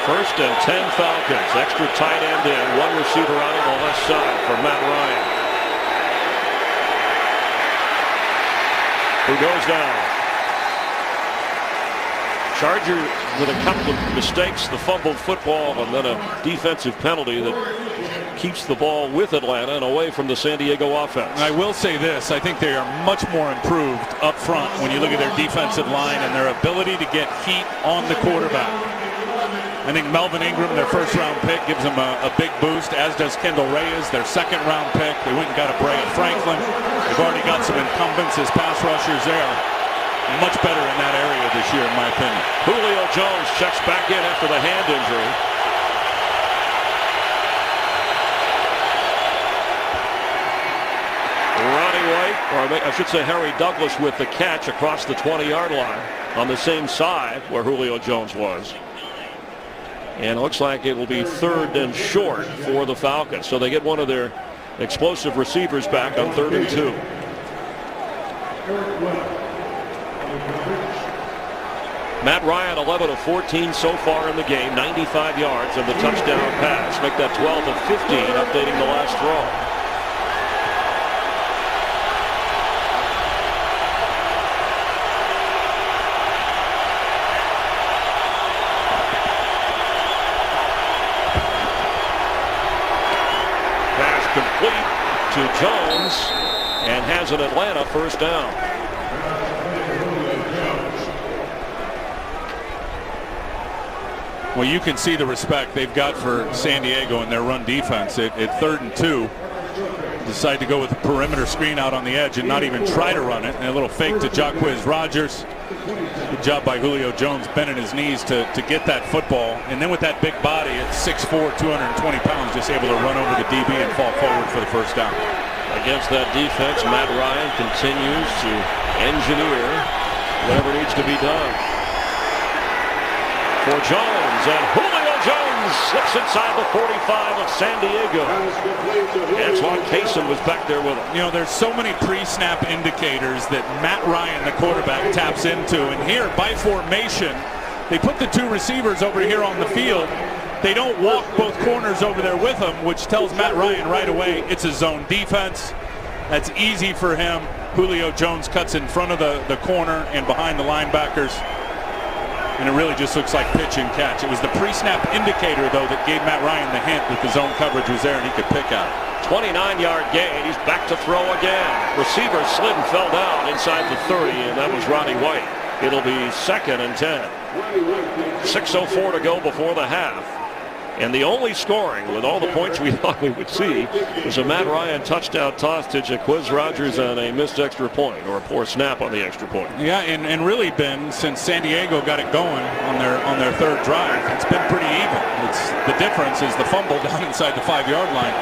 1st and 10 Falcons. Extra tight end in. One receiver out on the left side for Matt Ryan, who goes down. Charger with a couple of mistakes, the fumbled football and then a defensive penalty that keeps the ball with Atlanta and away from the San Diego offense. I will say this, I think they are much more improved up front when you look at their defensive line and their ability to get heat on the quarterback. I think Melvin Ingram, their 1st-round pick, gives them a big boost, as does Kendall Reyes, their 2nd-round pick. They went and got a Brea Franklin. They've already got some incumbents as pass rushers there. Much better in that area this year, in my opinion. Julio Jones checks back in after the hand injury. I should say Harry Douglas with the catch across the 20-yard line on the same side where Julio Jones was. And it looks like it will be 3rd and short for the Falcons. So they get one of their explosive receivers back on 3rd and 2. Matt Ryan 11 of 14 so far in the game, 95 yards and the touchdown pass. Make that 12 of 15, updating the last throw. Complete to Jones and has an Atlanta first down. Well, you can see the respect they've got for San Diego in their run defense. At 3rd and 2, decide to go with a perimeter screen out on the edge and not even try to run it. And a little fake to Jacquizz Rodgers. Good job by Julio Jones bending his knees to get that football. And then with that big body at 6'4", 220 pounds, just able to run over the DB and fall forward for the first down. Against that defense, Matt Ryan continues to engineer whatever needs to be done. For Jones, and Julio Jones slips inside the 45 of San Diego. Antoine Cason was back there with him. You know, there's so many pre-snap indicators that Matt Ryan, the quarterback, taps into. And here, by formation, they put the 2 receivers over here on the field. They don't walk both corners over there with them, which tells Matt Ryan right away it's a zone defense. That's easy for him. Julio Jones cuts in front of the corner and behind the linebackers. And it really just looks like pitch and catch. It was the pre-snap indicator, though, that gave Matt Ryan the hint that the zone coverage was there and he could pick out. 29-yard gain. He's back to throw again. Receiver slid and fell down inside the 30, and that was Ronnie White. It'll be 2nd and 10. 6:04 to go before the half. And the only scoring, with all the points we thought we would see, was a Matt Ryan touchdown toss to Jacquizz Rodgers on a missed extra point, or a poor snap on the extra point. Yeah, and really, Ben, since San Diego got it going on their 3rd drive, it's been pretty even. It's the difference is the fumble down inside the 5-yard line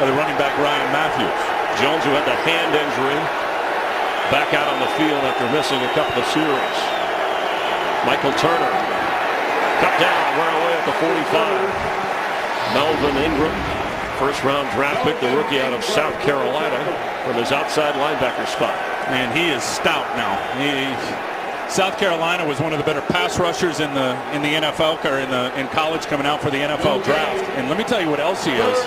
by the running back Ryan Matthews. Jones, who had the hand injury, back out on the field after missing a couple of series. Michael Turner cut down, run away at the 45. Melvin Ingram, first-round draft pick, the rookie out of South Carolina, from his outside linebacker spot. And he is stout now. South Carolina was one of the better pass rushers in the NFL, or in college, coming out for the NFL draft. And let me tell you what else he is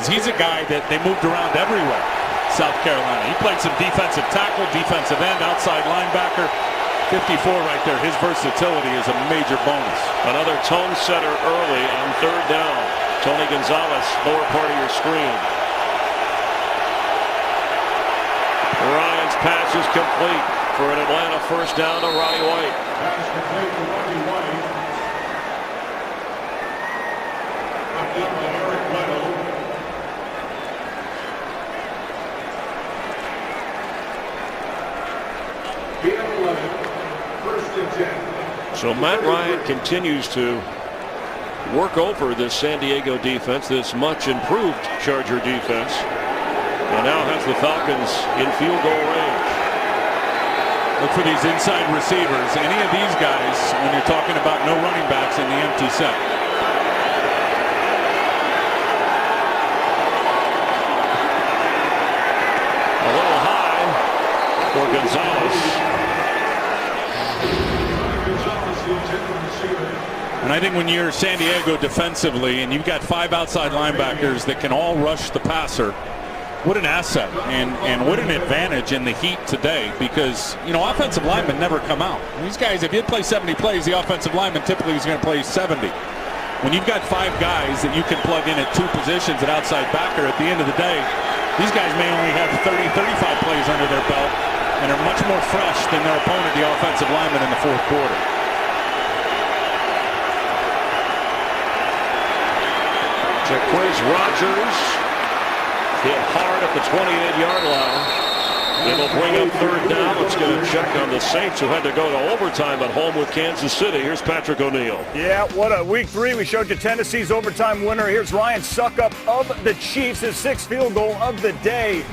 he's a guy that they moved around everywhere. South Carolina. He played some defensive tackle, defensive end, outside linebacker. 54 right there. His versatility is a major bonus. Another tone setter early on 3rd down. Tony Gonzalez, lower part of your screen. Ryan's pass is complete for an Atlanta first down to Ronnie White. So Matt Ryan continues to work over this San Diego defense, this much improved Charger defense, and now has the Falcons in field goal range. Look for these inside receivers. Any of these guys, when you're talking about no running backs in the empty set. A little high for Gonzalez. And I think when you're San Diego defensively and you've got 5 outside linebackers that can all rush the passer, what an asset and what an advantage in the heat today, because, you know, offensive linemen never come out. These guys, if you play 70 plays, the offensive lineman typically is going to play 70. When you've got 5 guys that you can plug in at 2 positions at outside backer, at the end of the day, these guys may only have 30, 35 plays under their belt and are much more fresh than their opponent, the offensive lineman, in the 4th quarter. Jacquizz Rodgers hit hard at the 28-yard line. It'll bring up 3rd down. It's going to check on the Saints, who had to go to overtime at home with Kansas City. Here's Patrick O'Neill. Yeah, what a week 3. We showed you Tennessee's overtime winner. Here's Ryan Suckup of the Chiefs, his 6th field goal of the day.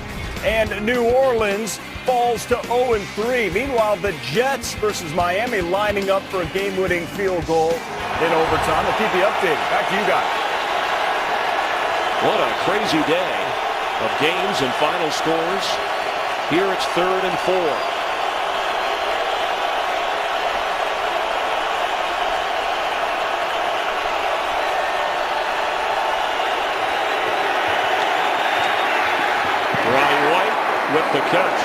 And New Orleans falls to 0-3. Meanwhile, the Jets versus Miami lining up for a game-winning field goal in overtime. We'll keep you updated. Back to you guys. What a crazy day of games and final scores. Here it's 3rd and 4. Ronnie White with the catch.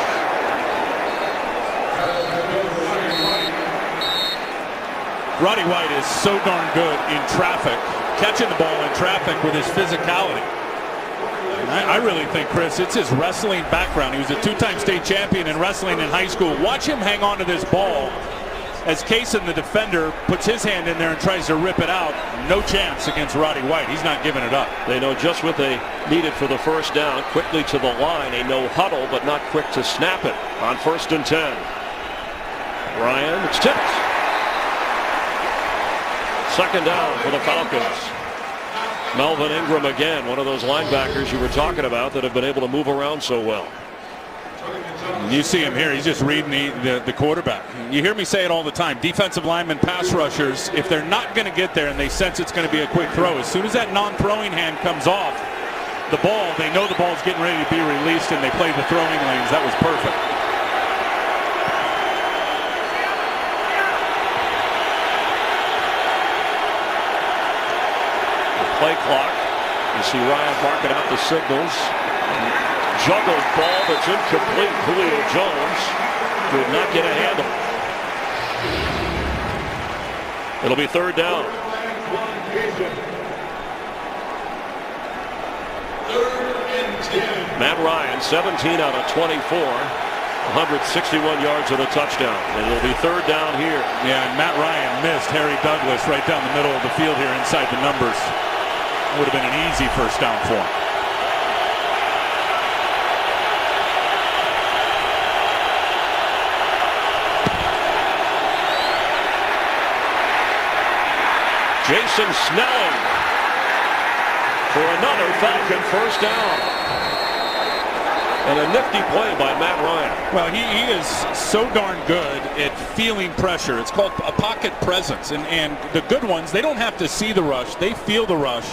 Roddy White is so darn good in traffic, catching the ball in traffic with his physicality. I really think, Chris, it's his wrestling background. He was a 2-time state champion in wrestling in high school. Watch him hang on to this ball as Kaysen, the defender, puts his hand in there and tries to rip it out. No chance against Roddy White. He's not giving it up. They know just what they needed for the first down. Quickly to the line. A no huddle, but not quick to snap it on 1st and 10. Ryan, it's tipped. 2nd down for the Falcons. Melvin Ingram again, one of those linebackers you were talking about that have been able to move around so well. You see him here. He's just reading the quarterback. You hear me say it all the time. Defensive linemen, pass rushers, if they're not going to get there and they sense it's going to be a quick throw, as soon as that non-throwing hand comes off the ball, they know the ball's getting ready to be released and they play the throwing lanes. That was perfect. Play clock. You see Ryan barking out the signals. Juggled ball that's incomplete. Julio Jones could not get a handle. It'll be 3rd down. Matt Ryan, 17 out of 24. 161 yards and a touchdown. And it'll be 3rd down here. Yeah, and Matt Ryan missed Harry Douglas right down the middle of the field here inside the numbers. Would have been an easy 1st down for him. Jason Snelling for another Falcon 1st down. And a nifty play by Matt Ryan. Well, he is so darn good at feeling pressure. It's called a pocket presence. And the good ones, they don't have to see the rush. They feel the rush.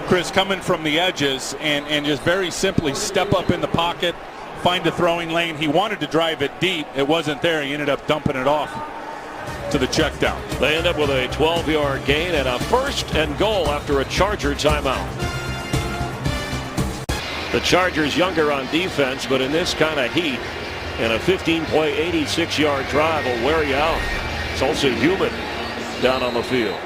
Chris, coming from the edges and just very simply step up in the pocket, find a throwing lane. He wanted to drive it deep. It wasn't there. He ended up dumping it off to the check down. They end up with a 12-yard gain and a 1st and goal after a Charger timeout. The Chargers younger on defense, but in this kind of heat, and a 15-play, 86-yard drive will wear you out. It's also humid down on the field.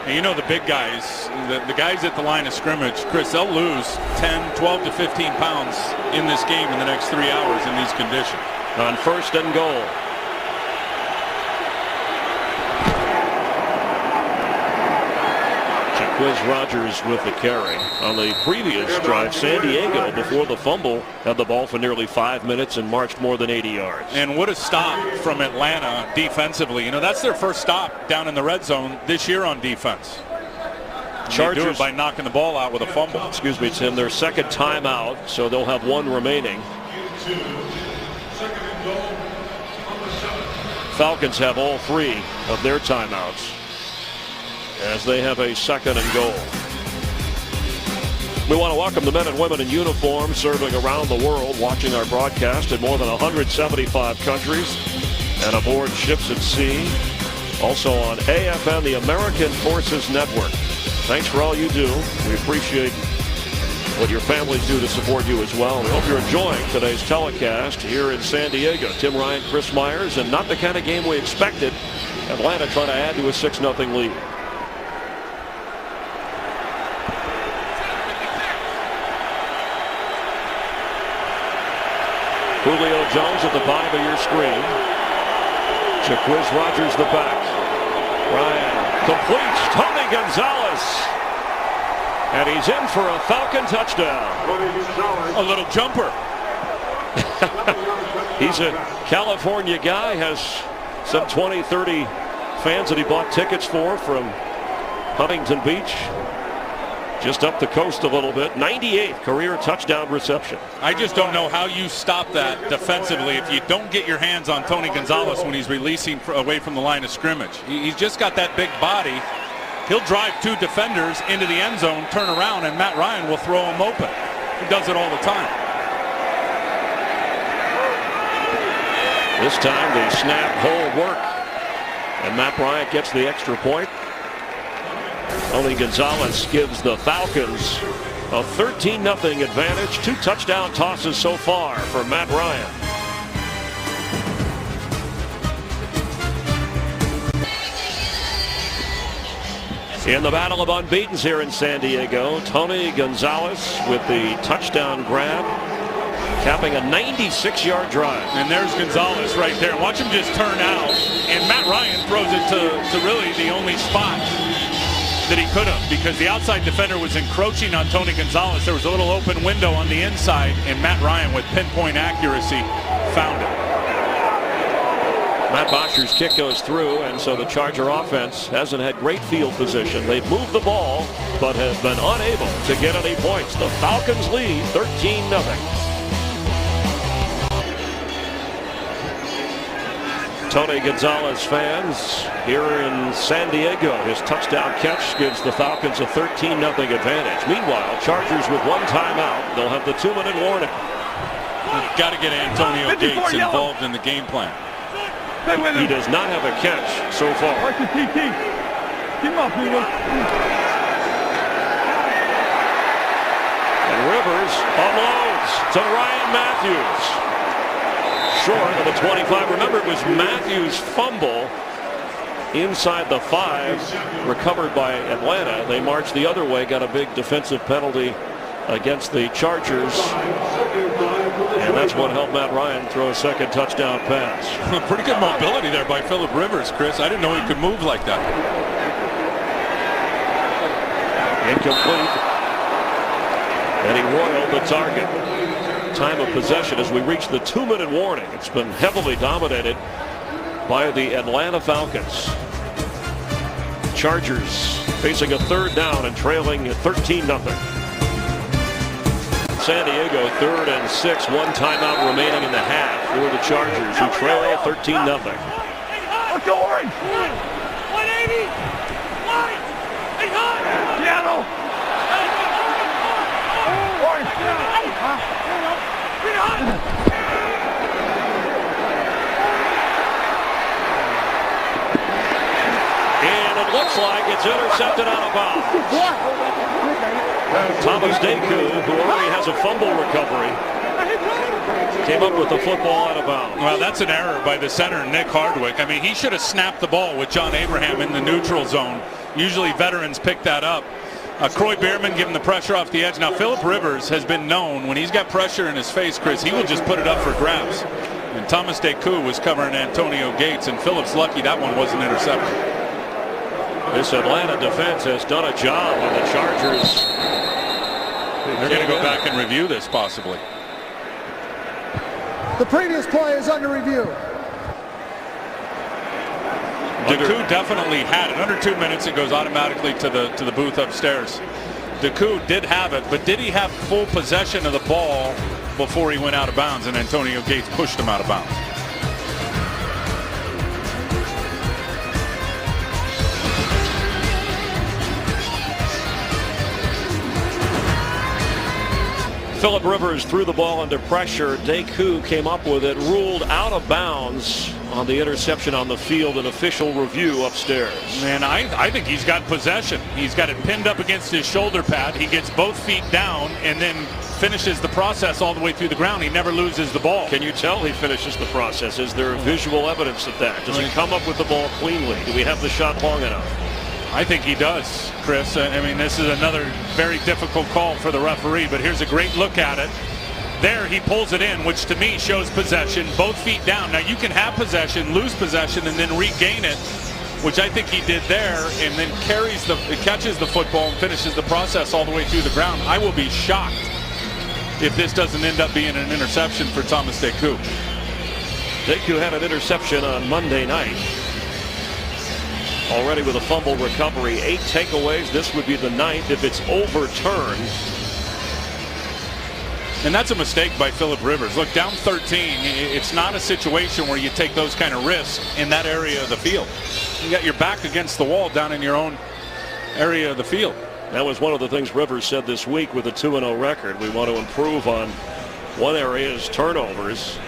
And you know the big guys, the guys at the line of scrimmage, Chris, they'll lose 10, 12 to 15 pounds in this game in the next 3 hours in these conditions. On 1st and goal. Jaquiz Rogers with the carry. On the previous drive, San Diego, before the fumble, had the ball for nearly 5 minutes and marched more than 80 yards. And what a stop from Atlanta defensively. You know, that's their first stop down in the red zone this year on defense. Chargers do it by knocking the ball out with a fumble. Excuse me, Tim. Their 2nd timeout, so they'll have 1 remaining. Falcons have all 3 of their timeouts as they have a 2nd and goal. We want to welcome the men and women in uniform serving around the world, watching our broadcast in more than 175 countries and aboard ships at sea. Also on AFN, the American Forces Network. Thanks for all you do. We appreciate what your families do to support you as well. We hope you're enjoying today's telecast here in San Diego. Tim Ryan, Chris Myers, and not the kind of game we expected. Atlanta trying to add to a 6-0 lead. Julio Jones at the bottom of your screen. Jaquiz Rogers the back. Ryan completes. Tony Gonzalez. And he's in for a Falcon touchdown. A little jumper. He's a California guy, has some 20, 30 fans that he bought tickets for from Huntington Beach. just up the coast a little bit. 98th career touchdown reception. I just don't know how you stop that defensively if you don't get your hands on Tony Gonzalez when he's releasing away from the line of scrimmage. He's just got that big body. He'll drive 2 defenders into the end zone, turn around, and Matt Ryan will throw him open. He does it all the time. This time the snap hold work, and Matt Bryant gets the extra point. Tony Gonzalez gives the Falcons a 13-0 advantage. 2 touchdown tosses so far for Matt Ryan. In the battle of unbeatens here in San Diego, Tony Gonzalez with the touchdown grab, capping a 96-yard drive. And there's Gonzalez right there. Watch him just turn out, and Matt Ryan throws it to really the only spot that he could have, because the outside defender was encroaching on Tony Gonzalez. There was a little open window on the inside, and Matt Ryan with pinpoint accuracy found it. Matt Bosher's kick goes through, and so the Charger offense hasn't had great field position. They've moved the ball, but have been unable to get any points. The Falcons lead 13-0. Tony Gonzalez fans here in San Diego. His touchdown catch gives the Falcons a 13-0 advantage. Meanwhile, Chargers with 1 timeout. They'll have the 2-minute warning. You've got to get Antonio Gates involved in the game plan. He does not have a catch so far. Watch the TT. Keep him up, people. And Rivers unloads to Ryan Matthews. Short of the 25. Remember, it was Matthews' fumble inside the 5, recovered by Atlanta. They marched the other way, got a big defensive penalty against the Chargers, and that's what helped Matt Ryan throw a second touchdown pass. Pretty good mobility there by Phillip Rivers, Chris. I didn't know he could move like that. Incomplete, and he roiled the target. Time of possession as we reach the 2-minute warning. It's been heavily dominated by the Atlanta Falcons. Chargers facing a 3rd down and trailing 13-0. San Diego 3rd and 6, 1 timeout remaining in the half for the Chargers, who trail 13-0. Let's go, Orange. 180. Seattle. Orange. And it looks like it's intercepted out of bounds. Thomas Deku, who already has a fumble recovery, came up with the football out of bounds. Well, that's an error by the center, Nick Hardwick. I mean, he should have snapped the ball with John Abraham in the neutral zone. Usually veterans pick that up. Croy Bierman giving the pressure off the edge. Now, Phillip Rivers has been known when he's got pressure in his face, Chris, he will just put it up for grabs. And Thomas Deku was covering Antonio Gates, and Phillip's lucky that one wasn't intercepted. This Atlanta defense has done a job on the Chargers. They're going to go back and review this possibly. The previous play is under review. Deku definitely had it. Under 2 minutes, it goes automatically to the booth upstairs. Deku did have it, but did he have full possession of the ball before he went out of bounds and Antonio Gates pushed him out of bounds? Phillip Rivers threw the ball under pressure. Deku came up with it, ruled out of bounds on the interception on the field. An official review upstairs. Man, I think he's got possession. He's got it pinned up against his shoulder pad. He gets both feet down and then finishes the process all the way through the ground. He never loses the ball. Can you tell he finishes the process? Is there visual evidence of that? Does he come up with the ball cleanly? Do we have the shot long enough? I think he does, Chris. I mean, this is another very difficult call for the referee, but here's a great look at it. There, he pulls it in, which to me shows possession, both feet down. Now, you can have possession, lose possession, and then regain it, which I think he did there, and then catches the football and finishes the process all the way through the ground. I will be shocked if this doesn't end up being an interception for Thomas Deku. Deku had an interception on Monday night. already with a fumble recovery. 8 takeaways. This would be the 9th if it's overturned. And that's a mistake by Phillip Rivers. Look, down 13, it's not a situation where you take those kind of risks in that area of the field. You got your back against the wall down in your own area of the field. That was one of the things Rivers said this week with a 2-0 record. We want to improve on one area, is turnovers.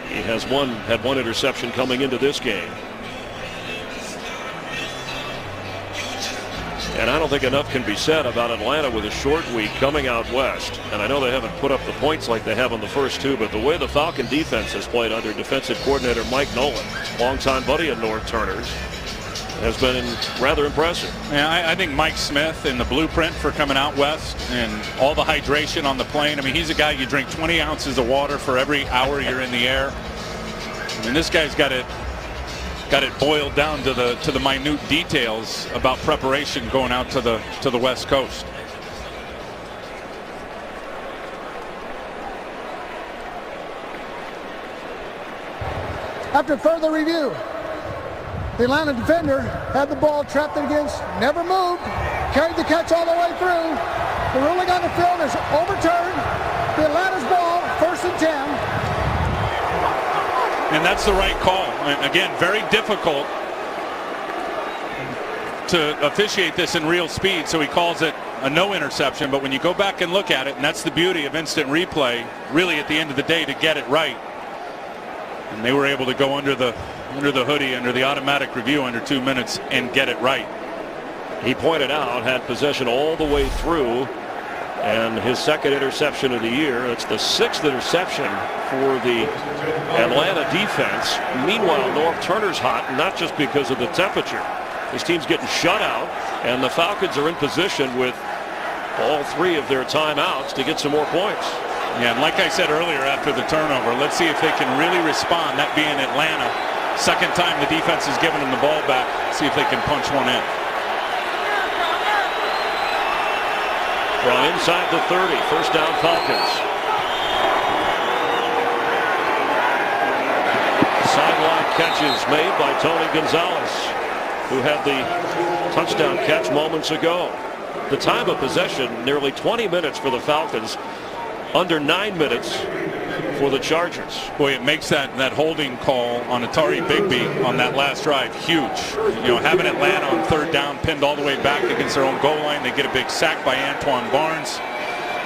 He had one interception coming into this game. And I don't think enough can be said about Atlanta with a short week coming out west. And I know they haven't put up the points like they have on the first 2, but the way the Falcon defense has played under defensive coordinator Mike Nolan, longtime buddy of North Turner's, has been rather impressive. Yeah, I think Mike Smith in the blueprint for coming out west and all the hydration on the plane. I mean, he's a guy, you drink 20 ounces of water for every hour you're in the air. I mean, this guy's got it boiled down to the minute details about preparation going out to the West Coast. After further review, the Atlanta defender had the ball trapped against, never moved, carried the catch all the way through. The ruling on the field is overturned. The Atlanta's ball, 1st and 10. And that's the right call. Again, very difficult to officiate this in real speed, so he calls it a no interception. But when you go back and look at it, and that's the beauty of instant replay, really at the end of the day, to get it right. And they were able to go under the hoodie, under the automatic review under 2 minutes and get it right. He pointed out, had possession all the way through, and his 2nd interception of the year. It's the 6th interception for the Atlanta defense. Meanwhile, North Turner's hot, not just because of the temperature. His team's getting shut out, and the Falcons are in position with all 3 of their timeouts to get some more points. Yeah, and like I said earlier after the turnover, let's see if they can really respond, that being Atlanta. 2nd time the defense has given them the ball back. See if they can punch one in. From inside the 30, 1st down Falcons. Sideline catches made by Tony Gonzalez, who had the touchdown catch moments ago. The time of possession, nearly 20 minutes for the Falcons, under 9 minutes for the Chargers. Boy, it makes that holding call on Atari Bigby on that last drive huge. You know, having Atlanta on 3rd down, pinned all the way back against their own goal line. They get a big sack by Antoine Barnes.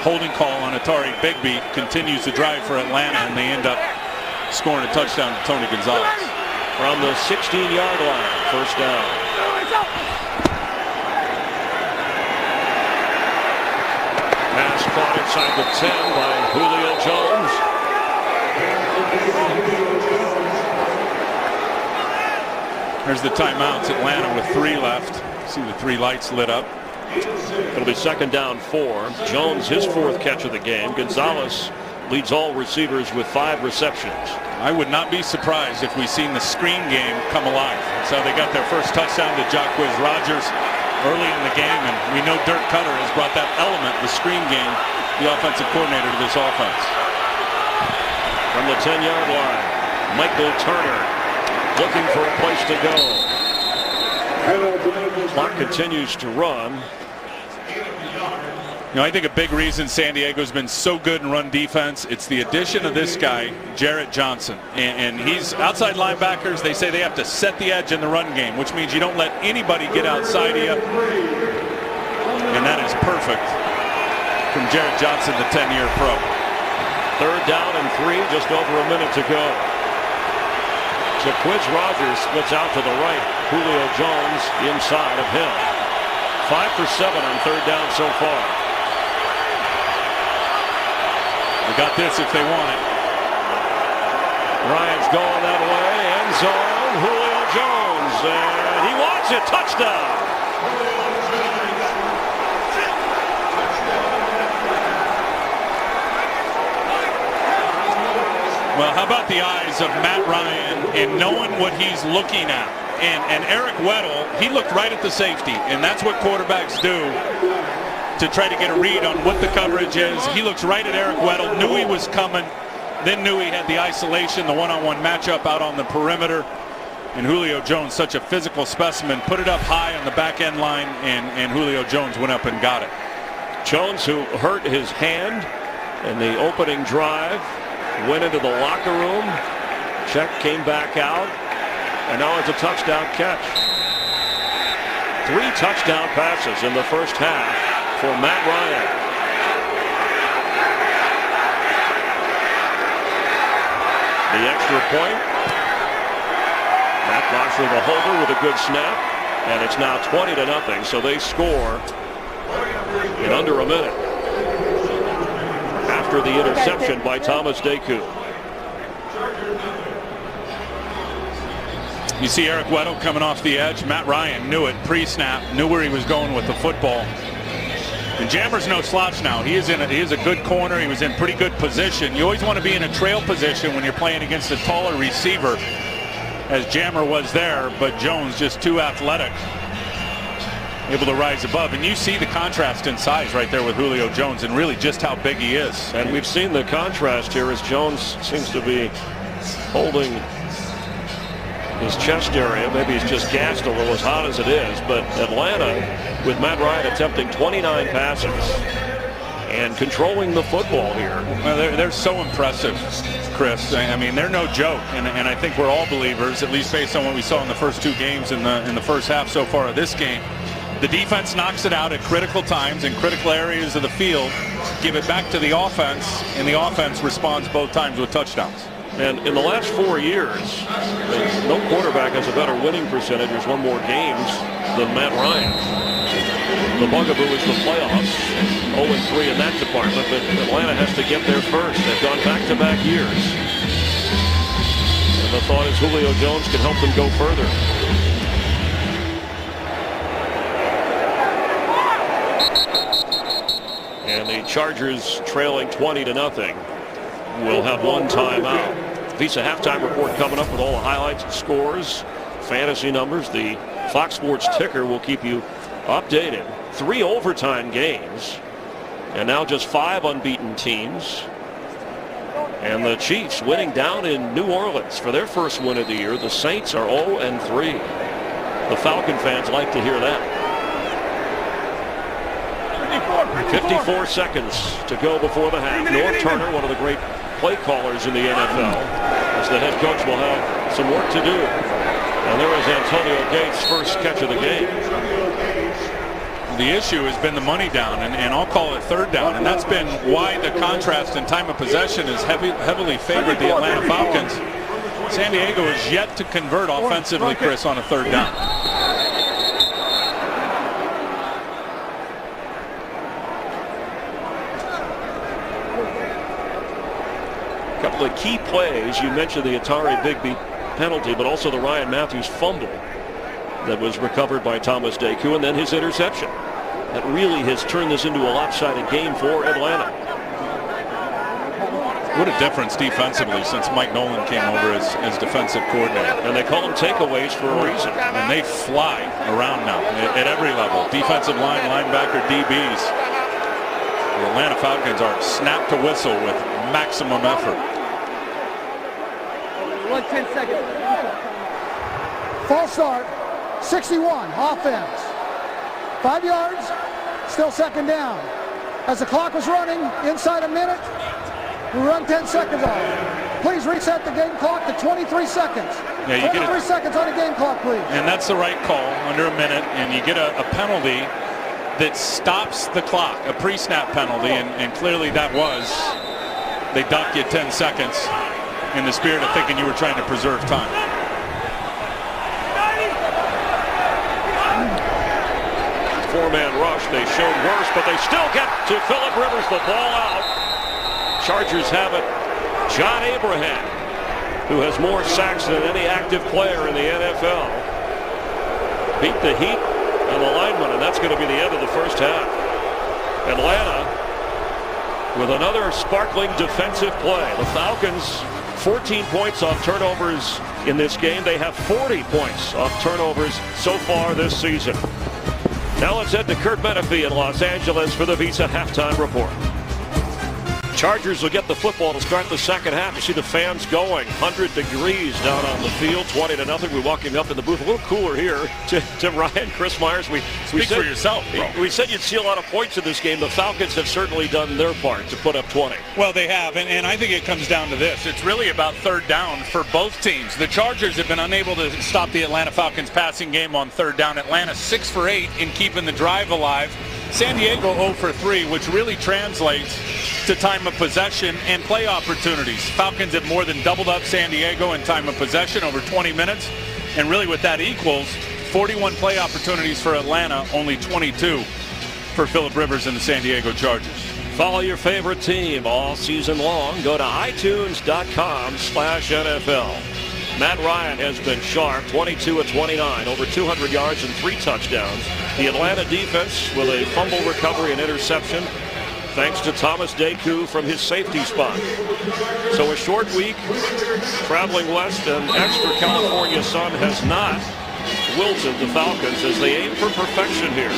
Holding call on Atari Bigby continues the drive for Atlanta, and they end up scoring a touchdown to Tony Gonzalez. From the 16-yard line, 1st down. Pass caught inside the 10 by Julio Jones. There's the timeouts. Atlanta with 3 left. See the 3 lights lit up. It'll be 2nd down 4. Jones, his 4th catch of the game. Gonzalez leads all receivers with 5 receptions. I would not be surprised if we seen the screen game come alive. That's how they got their first touchdown to Jacquizz Rodgers early in the game, and we know Dirk Cutter has brought that element, the screen game, the offensive coordinator, to this offense. From the 10-yard line, Michael Turner looking for a place to go. Clock continues to run. You know, I think a big reason San Diego's been so good in run defense, it's the addition of this guy, Jarrett Johnson. And he's outside linebackers. They say they have to set the edge in the run game, which means you don't let anybody get outside of you. And that is perfect from Jarrett Johnson, the 10-year pro. 3rd down and 3, just over a minute to go. Jacquizz Rodgers splits out to the right. Julio Jones inside of him. 5 for 7 on 3rd down so far. They got this if they want it. Ryan's going that way. End zone. Julio Jones. And he wants it. Touchdown. Well, how about the eyes of Matt Ryan and knowing what he's looking at? And Eric Weddle, he looked right at the safety, and that's what quarterbacks do to try to get a read on what the coverage is. He looks right at Eric Weddle, knew he was coming, then knew he had the isolation, the one-on-one matchup out on the perimeter, And Julio Jones, such a physical specimen, put it up high on the back end line, and Julio Jones went up and got it. Jones, who hurt his hand in the opening drive, went into the locker room. Check came back out, and now it's a touchdown catch. 3 touchdown passes in the first half for Matt Ryan. The extra point. Matt Boschler, the holder, with a good snap, and it's now 20-0. So they score in under a minute after the interception by Thomas Deku. You see Eric Weddle coming off the edge. Matt Ryan knew it pre-snap, knew where he was going with the football. And Jammer's no slouch now. He is a good corner. He was in pretty good position. You always want to be in a trail position when you're playing against a taller receiver, as Jammer was there, but Jones just too athletic, able to rise above. And you see the contrast in size right there with Julio Jones, and really just how big he is. And we've seen the contrast here as Jones seems to be holding his chest area. Maybe he's just gassed a little, as hot as it is. But Atlanta, with Matt Ryan attempting 29 passes and controlling the football here. Well, they're so impressive, Chris. I mean, they're no joke, and I think we're all believers, at least based on what we saw in the first 2 games in the first half so far of this game. The defense knocks it out at critical times in critical areas of the field, give it back to the offense, and the offense responds both times with touchdowns. And in the last 4 years, no quarterback has a better winning percentage, has won more games than Matt Ryan. The bugaboo is the playoffs, 0-3 in that department, but Atlanta has to get there first. They've gone back-to-back years. And the thought is Julio Jones can help them go further. And the Chargers, trailing 20-0, will have one timeout. Visa halftime report coming up with all the highlights and scores, fantasy numbers. The Fox Sports ticker will keep you updated. 3 overtime games, and now just 5 unbeaten teams. And the Chiefs winning down in New Orleans for their first win of the year. The Saints are 0-3. The Falcon fans like to hear that. 54 seconds to go before the half. Norv Turner, one of the great play callers in the NFL, as the head coach will have some work to do. And there is Antonio Gates' first catch of the game. The issue has been the money down, and I'll call it third down, and that's been why the contrast in time of possession has heavily favored the Atlanta Falcons. San Diego is yet to convert offensively, Chris, on a third down. A couple of key plays. You mentioned the Atari Bigby penalty, but also the Ryan Matthews fumble that was recovered by Thomas Deku, and then his interception. That really has turned this into a lopsided game for Atlanta. What a difference defensively since Mike Nolan came over as defensive coordinator. And they call them takeaways for a reason. And they fly around now at every level. Defensive line, linebacker, DBs. The Atlanta Falcons are snap to whistle with maximum effort. 10 seconds. False start. 61, offense. 5 yards, still second down. As the clock was running, inside a minute, we run 10 seconds off. Please reset the game clock to 23 seconds. Yeah, you 23 seconds on the game clock, please. And that's the right call, under a minute, and you get a penalty that stops the clock, a pre-snap penalty, and clearly that was. They dock you 10 seconds in the spirit of thinking you were trying to preserve time. Four-man rush. They showed worse, but they still get to Phillip Rivers. The ball out. Chargers have it. John Abraham, who has more sacks than any active player in the NFL, beat the Heat and the lineman, and that's going to be the end of the first half. Atlanta with another sparkling defensive play. The Falcons 14 points off turnovers in this game. They have 40 points off turnovers so far this season. Now let's head to Kurt Menefee in Los Angeles for the Visa halftime report. Chargers will get the football to start the second half. You see the fans going. 100 degrees down on the field, 20-0. We're walking up in the booth. A little cooler here. Tim Ryan, Chris Myers. Speak for yourself, bro. We said you'd see a lot of points in this game. The Falcons have certainly done their part to put up 20. Well, they have, and I think it comes down to this. It's really about third down for both teams. The Chargers have been unable to stop the Atlanta Falcons passing game on third down. Atlanta 6 for 8 in keeping the drive alive. San Diego 0 for 3, which really translates to time of possession and play opportunities. Falcons have more than doubled up San Diego in time of possession, over 20 minutes. And really what that equals, 41 play opportunities for Atlanta, only 22 for Phillip Rivers and the San Diego Chargers. Follow your favorite team all season long. Go to itunes.com/NFL. Matt Ryan has been sharp, 22 of 29, over 200 yards and 3 touchdowns. The Atlanta defense with a fumble recovery and interception, thanks to Thomas Deku from his safety spot. So a short week, traveling west, and extra California sun has not wilted the Falcons as they aim for perfection here.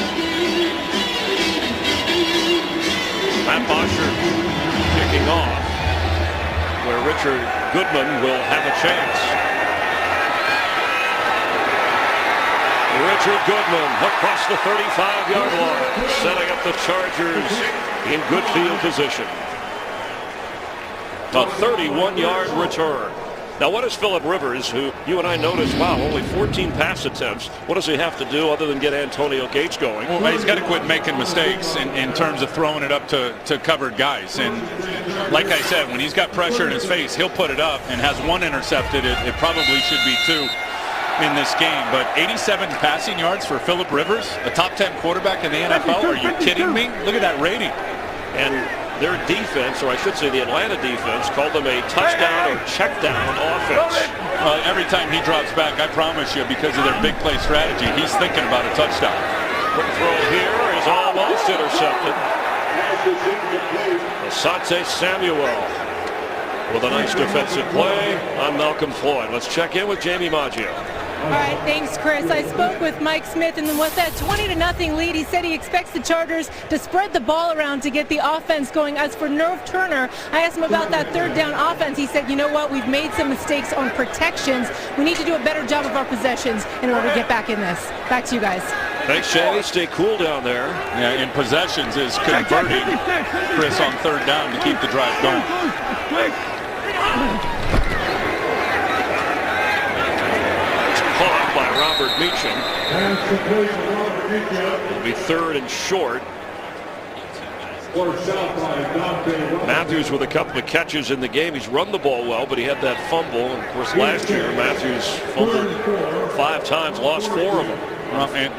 Matt Bosher kicking off, where Richard Goodman will have a chance. Richard Goodman across the 35-yard line, setting up the Chargers in good field position. A 31-yard return. Now, what is Phillip Rivers, who you and I noticed, wow, only 14 pass attempts. What does he have to do other than get Antonio Gates going? Well, he's got to quit making mistakes in terms of throwing it up to covered guys. And like I said, when he's got pressure in his face, he'll put it up, and has 1 intercepted. It probably should be 2 in this game. But 87 passing yards for Phillip Rivers, a top 10 quarterback in the NFL. Are you kidding me? Look at that rating. And their defense, or I should say the Atlanta defense, called them a touchdown or check down offense. Every time he drops back, I promise you, because of their big play strategy, he's thinking about a touchdown. Quick throw here is almost intercepted. Asante Samuel with a nice defensive play on Malcolm Floyd. Let's check in with Jamie Maggio. All right, thanks, Chris. I spoke with Mike Smith, and with that 20-0 lead, he said he expects the Chargers to spread the ball around to get the offense going. As for Nerve Turner, I asked him about that third down offense. He said, you know what, we've made some mistakes on protections. We need to do a better job of our possessions in order to get back in this. Back to you guys. Thanks, Jamie. Stay cool down there. Yeah, in possessions is converting Chris on third down to keep the drive going. Caught by Robert Meacham. It'll be 3rd and short. Matthews with a couple of catches in the game. He's run the ball well, but he had that fumble. And of course, last year, Matthews fumbled 5 times, lost 4 of them.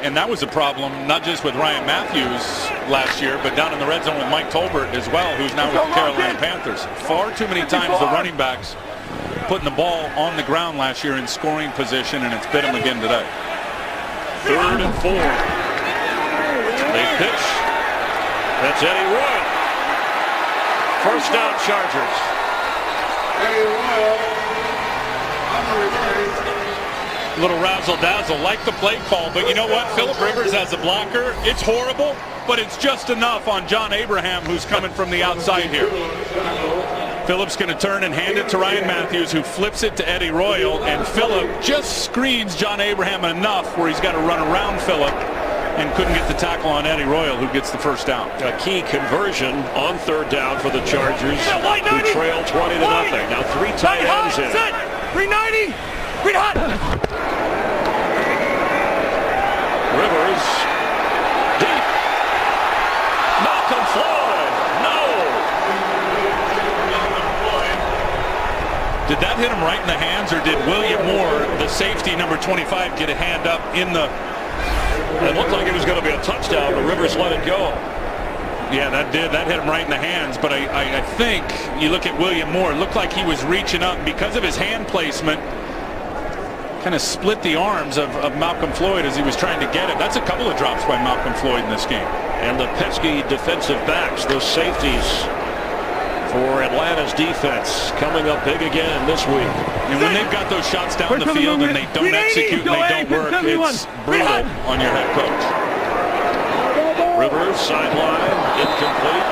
And that was a problem, not just with Ryan Matthews last year, but down in the red zone with Mike Tolbert as well, who's now with the Carolina Panthers. Far too many times the running backs putting the ball on the ground last year in scoring position, and it's bit him again today. 3rd and 4. They pitch. That's Eddie Royal. First down, Chargers. Little razzle-dazzle, like the play call, but you know what? Phillip Rivers as a blocker, it's horrible, but it's just enough on John Abraham, who's coming from the outside here. Phillip's going to turn and hand it to Ryan Matthews, who flips it to Eddie Royal, and Phillip just screens John Abraham enough where he's got to run around Phillip and couldn't get the tackle on Eddie Royal, who gets the first down. A key conversion on third down for the Chargers, who trail 20-0. Now 3 tight ends in. 390. Green hot. Rivers deep. Malcolm Floyd. No. Did that hit him right in the hands, or did William Moore, the safety, number 25, get a hand up in the... It looked like it was going to be a touchdown, but Rivers let it go. Yeah, that did. That hit him right in the hands. But I think you look at William Moore, it looked like he was reaching up because of his hand placement. Kind of split the arms of Malcolm Floyd as he was trying to get it. That's a couple of drops by Malcolm Floyd in this game. And the pesky defensive backs, those safeties for Atlanta's defense, coming up big again this week. And when they've got those shots down the field and they don't execute and they don't work, it's brutal on your head coach. Rivers, sideline, incomplete.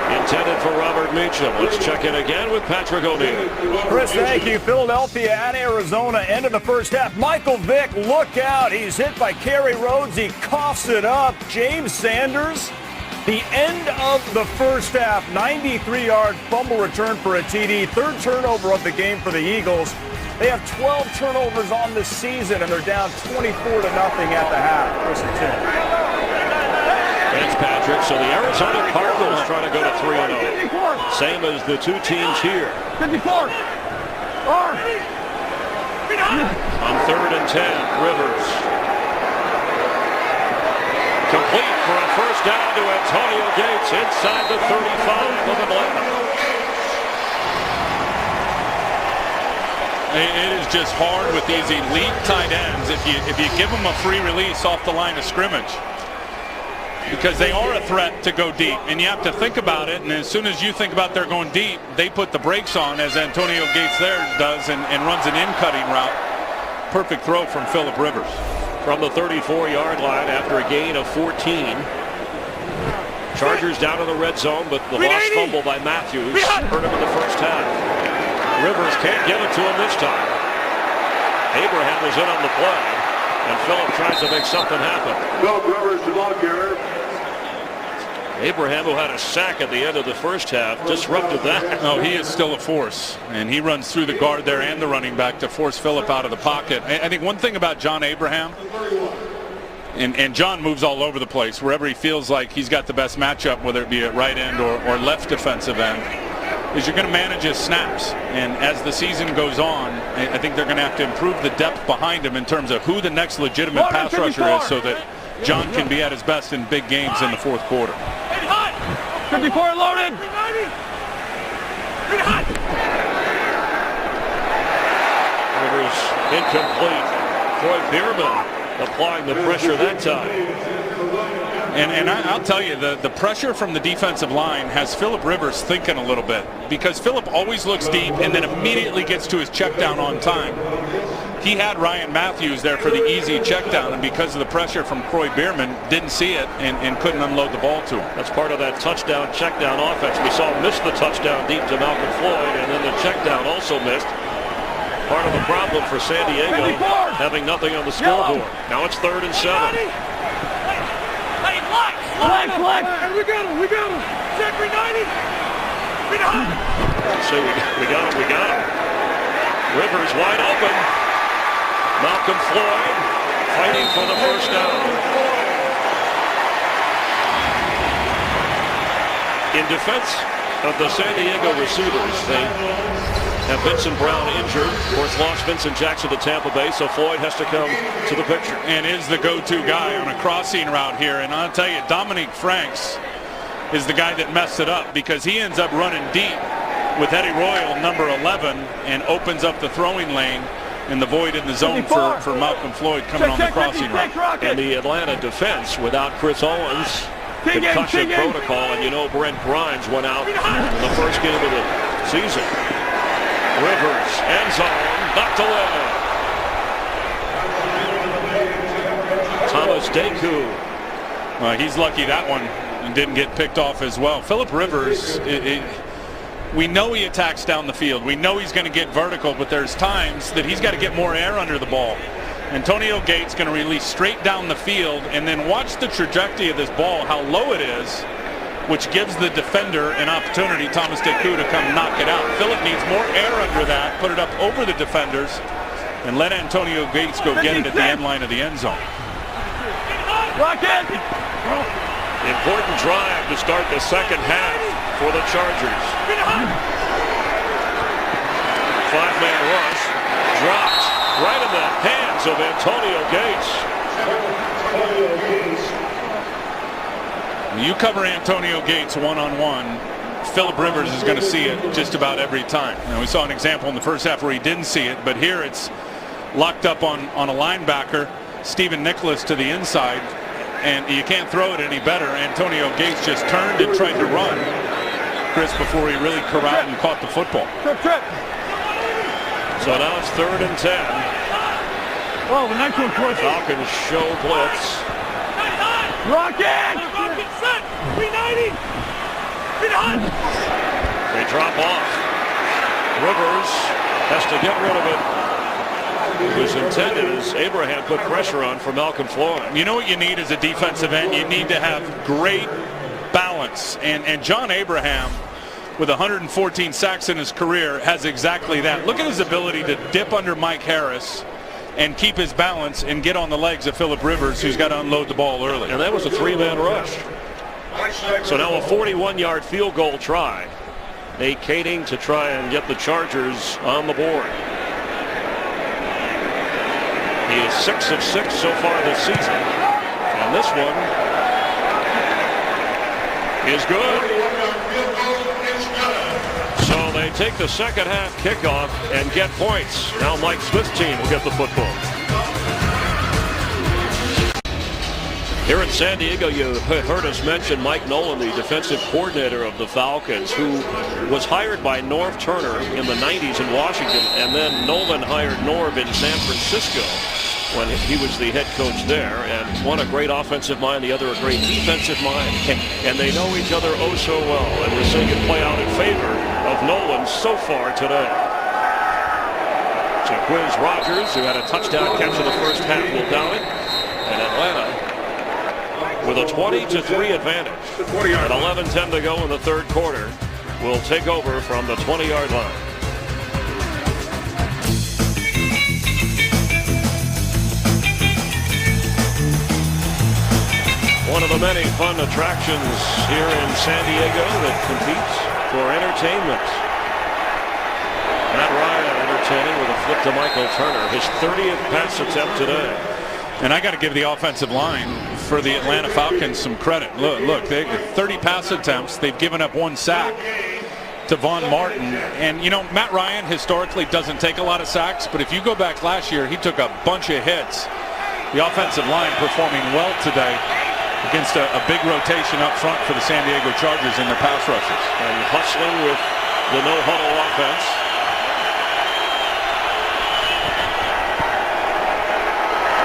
Intended for Robert Meacham. Let's check in again with Patrick O'Neill. Chris, thank you. Philadelphia at Arizona, end of the first half. Michael Vick, look out. He's hit by Kerry Rhodes. He coughs it up. James Sanders, the end of the first half, 93-yard fumble return for a TD. Third turnover of the game for the Eagles. They have 12 turnovers on the season, and they're down 24-0 at the half. Chris and Tim. Thanks, Patrick. So the Arizona Cardinals trying to go to 3-0. Same as the two teams here. 54. On 3rd and 10, Rivers. Complete for a first down to Antonio Gates inside the 35 of Atlanta. It is just hard with these elite tight ends if you give them a free release off the line of scrimmage, because they are a threat to go deep, and you have to think about it. And as soon as you think about they're going deep, they put the brakes on, as Antonio Gates there does, and runs an in-cutting route. Perfect throw from Phillip Rivers. From the 34-yard line after a gain of 14. Chargers down in the red zone, but the lost fumble by Matthews hurt him in the first half. Rivers can't get it to him this time. Abraham is in on the play, and Phillip tries to make something happen. Phillip Rivers, the ball carrier. Abraham, who had a sack at the end of the first half, disrupted that. No, he is still a force, and he runs through the guard there and the running back to force Phillip out of the pocket. I think one thing about John Abraham, and John moves all over the place wherever he feels like he's got the best matchup, whether it be at right end or left defensive end, is you're going to manage his snaps. And as the season goes on, I think they're going to have to improve the depth behind him in terms of who the next legitimate pass rusher is, so that John can be at his best in big games in the fourth quarter. 54 loaded. Rivers incomplete. Troy Bierman applying the pressure that time. And I'll tell you, the pressure from the defensive line has Phillip Rivers thinking a little bit, because Phillip always looks deep and then immediately gets to his check down on time. He had Ryan Matthews there for the easy check down, and because of the pressure from Troy Bierman, didn't see it and couldn't unload the ball to him. That's part of that touchdown check down offense. We saw him miss the touchdown deep to Malcolm Floyd, and then the check down also missed. Part of the problem for San Diego, having nothing on the scoreboard. Now it's 3rd and 7. Flag. Hey, we got him. Check 390. So we got him. Rivers wide open. Malcolm Floyd fighting for the first down. In defense of the San Diego receivers, they have Vincent Brown injured. Of course, lost Vincent Jackson to Tampa Bay, so Floyd has to come to the picture. And is the go-to guy on a crossing route here. And I'll tell you, Dominique Franks is the guy that messed it up, because he ends up running deep with Eddie Royal, number 11, and opens up the throwing lane in the void in the zone for Malcolm Floyd coming on the crossing route. And the Atlanta defense without Chris Owens, concussion protocol, and you know Brent Grimes went out in the first game of the season. Rivers, end zone, knocked away. Thomas Deku. He's lucky that one didn't get picked off as well. Phillip Rivers, we know he attacks down the field. We know he's going to get vertical, but there's times that he's got to get more air under the ball. Antonio Gates going to release straight down the field, and then watch the trajectory of this ball, how low it is, which gives the defender an opportunity, Thomas Deku, to come knock it out. Phillip needs more air under that, put it up over the defenders, and let Antonio Gates go get it at the end line of the end zone. Lock in. Important drive to start the second half for the Chargers. 5-man rush, dropped right in the hands of Antonio Gates. You cover Antonio Gates one-on-one, Phillip Rivers is going to see it just about every time. Now, we saw an example in the first half where he didn't see it, but here it's locked up on a linebacker, Stephen Nicholas to the inside, and you can't throw it any better. Antonio Gates just turned and tried to run, Chris, before he really corralled and caught the football. Trip. So now it's 3rd and 10. Oh, the next one, Chris. Falcons show blitz. Rock it! 390! They drop off. Rivers has to get rid of it. It was intended as Abraham put pressure on for Malcolm Floyd. You know what you need as a defensive end? You need to have great balance. And John Abraham, with 114 sacks in his career, has exactly that. Look at his ability to dip under Mike Harris and keep his balance and get on the legs of Phillip Rivers, who's got to unload the ball early. And that was a three-man rush. So now a 41-yard field goal try. Nate Kading to try and get the Chargers on the board. He is 6 of 6 so far this season. And this one is good. So they take the second half kickoff and get points. Now Mike Smith's team will get the football. Here in San Diego, you heard us mention Mike Nolan, the defensive coordinator of the Falcons, who was hired by Norv Turner in the 90s in Washington, and then Nolan hired Norv in San Francisco when he was the head coach there, and one a great offensive mind, the other a great defensive mind, and they know each other oh so well, and we're seeing it play out in favor of Nolan so far today. So Quiz Rogers, who had a touchdown catch in the first half, will down it, and Atlanta with a 20-3 advantage at 11:10 to go in the third quarter will take over from the 20-yard line. One of the many fun attractions here in San Diego that competes for entertainment. Matt Ryan entertaining with a flip to Michael Turner, his 30th pass attempt today. And I got to give the offensive line for the Atlanta Falcons some credit. Look, they 30 pass attempts. They've given up 1 sack to Von Martin. And, you know, Matt Ryan historically doesn't take a lot of sacks, but if you go back last year, he took a bunch of hits. The offensive line performing well today against a big rotation up front for the San Diego Chargers in their pass rushes. And hustling with the no-huddle offense.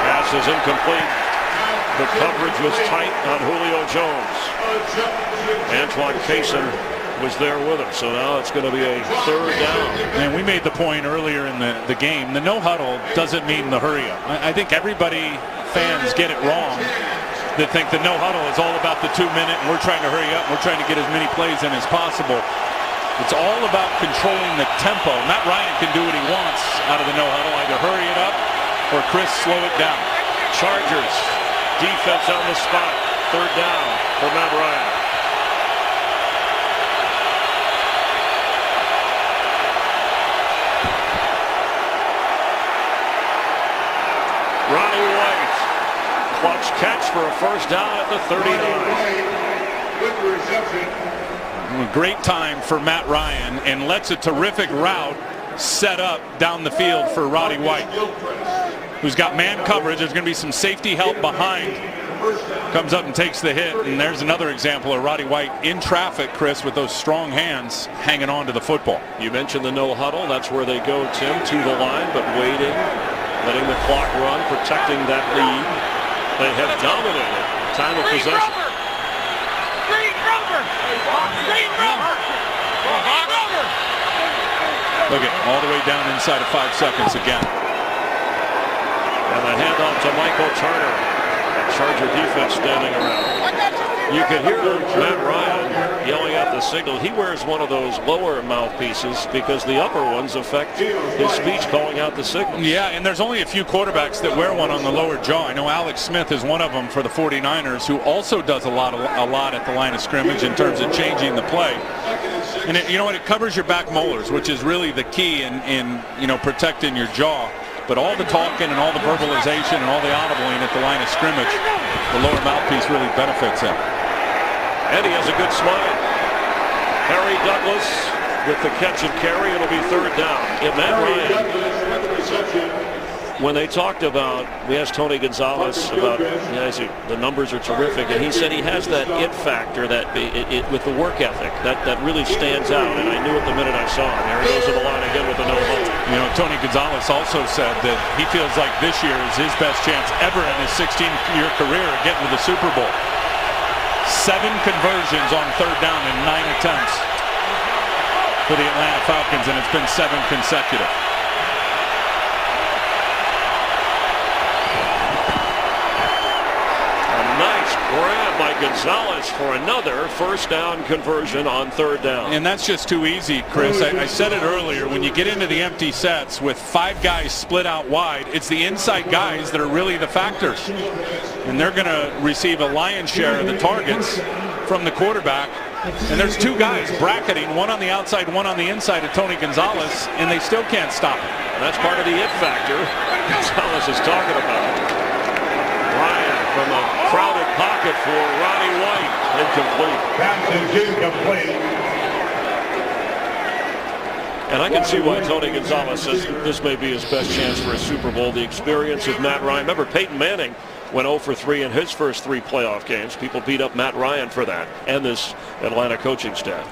Pass is incomplete. The coverage was tight on Julio Jones. Antoine Cason was there with him, so now it's going to be a third down. And we made the point earlier in the game, the no-huddle doesn't mean the hurry-up. I think fans get it wrong. That think the no-huddle is all about the 2-minute and we're trying to hurry up and we're trying to get as many plays in as possible. It's all about controlling the tempo. Matt Ryan can do what he wants out of the no-huddle, either hurry it up or Chris slow it down. Chargers defense on the spot. Third down for Matt Ryan. Ronnie White, clutch catch for a first down at the 39. Great time for Matt Ryan and lets a terrific route set up down the field for Roddy White, who's got man coverage. There's going to be some safety help behind. Comes up and takes the hit, and there's another example of Roddy White in traffic, Chris, with those strong hands hanging on to the football. You mentioned the no huddle. That's where they go, Tim, to the line, but waiting, letting the clock run, protecting that lead. They have dominated time of possession. Look at all the way down inside of 5 seconds again. And the handoff to Michael Turner. Charger defense standing around. You could hear Matt Ryan yelling out the signal. He wears one of those lower mouthpieces because the upper ones affect his speech calling out the signal. Yeah, and there's only a few quarterbacks that wear one on the lower jaw. I know Alex Smith is one of them for the 49ers, who also does a lot at the line of scrimmage in terms of changing the play. And you know what? It covers your back molars, which is really the key in protecting your jaw. But all the talking and all the verbalization and all the audibling at the line of scrimmage, the lower mouthpiece really benefits him. And he has a good smile. Harry Douglas with the catch and carry. It'll be third down. And Matt Ryan, when they talked about, we asked Tony Gonzalez about, the numbers are terrific, and he said he has that it factor, that with the work ethic, that really stands out, and I knew it the minute I saw him. There he goes to the line again with the no hold. You know, Tony Gonzalez also said that he feels like this year is his best chance ever in his 16-year career of getting to the Super Bowl. 7 conversions on third down in 9 attempts for the Atlanta Falcons, and it's been 7 consecutive. Nice grab by Gonzalez for another first down conversion on third down. And that's just too easy, Chris. I said it earlier. When you get into the empty sets with 5 guys split out wide, it's the inside guys that are really the factors. And they're going to receive a lion's share of the targets from the quarterback. And there's 2 guys bracketing, one on the outside, one on the inside of Tony Gonzalez, and they still can't stop it. And that's part of the it factor Gonzalez is talking about. Ryan from a crowded pocket for Roddy White. Incomplete. Pass is incomplete. And I can see why Tony Gonzalez says this may be his best chance for a Super Bowl. The experience of Matt Ryan. Remember, Peyton Manning went 0 for 3 in his first 3 playoff games. People beat up Matt Ryan for that, and this Atlanta coaching staff,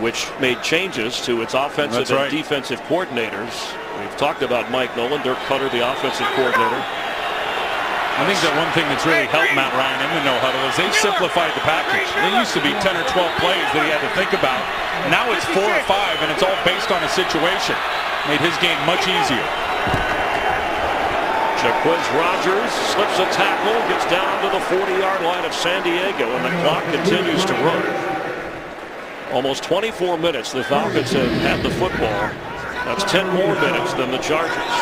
which made changes to its offensive and defensive coordinators. We've talked about Mike Nolan, Dirk Cutter, the offensive coordinator. I think that one thing that's really helped Matt Ryan in the no huddle is they've simplified the package. There used to be 10 or 12 plays that he had to think about. Now it's 4 or 5, and it's all based on a situation. Made his game much easier. Jaquiz Rogers slips a tackle, gets down to the 40-yard line of San Diego, and the clock continues to run. Almost 24 minutes the Falcons have had the football. That's 10 more minutes than the Chargers.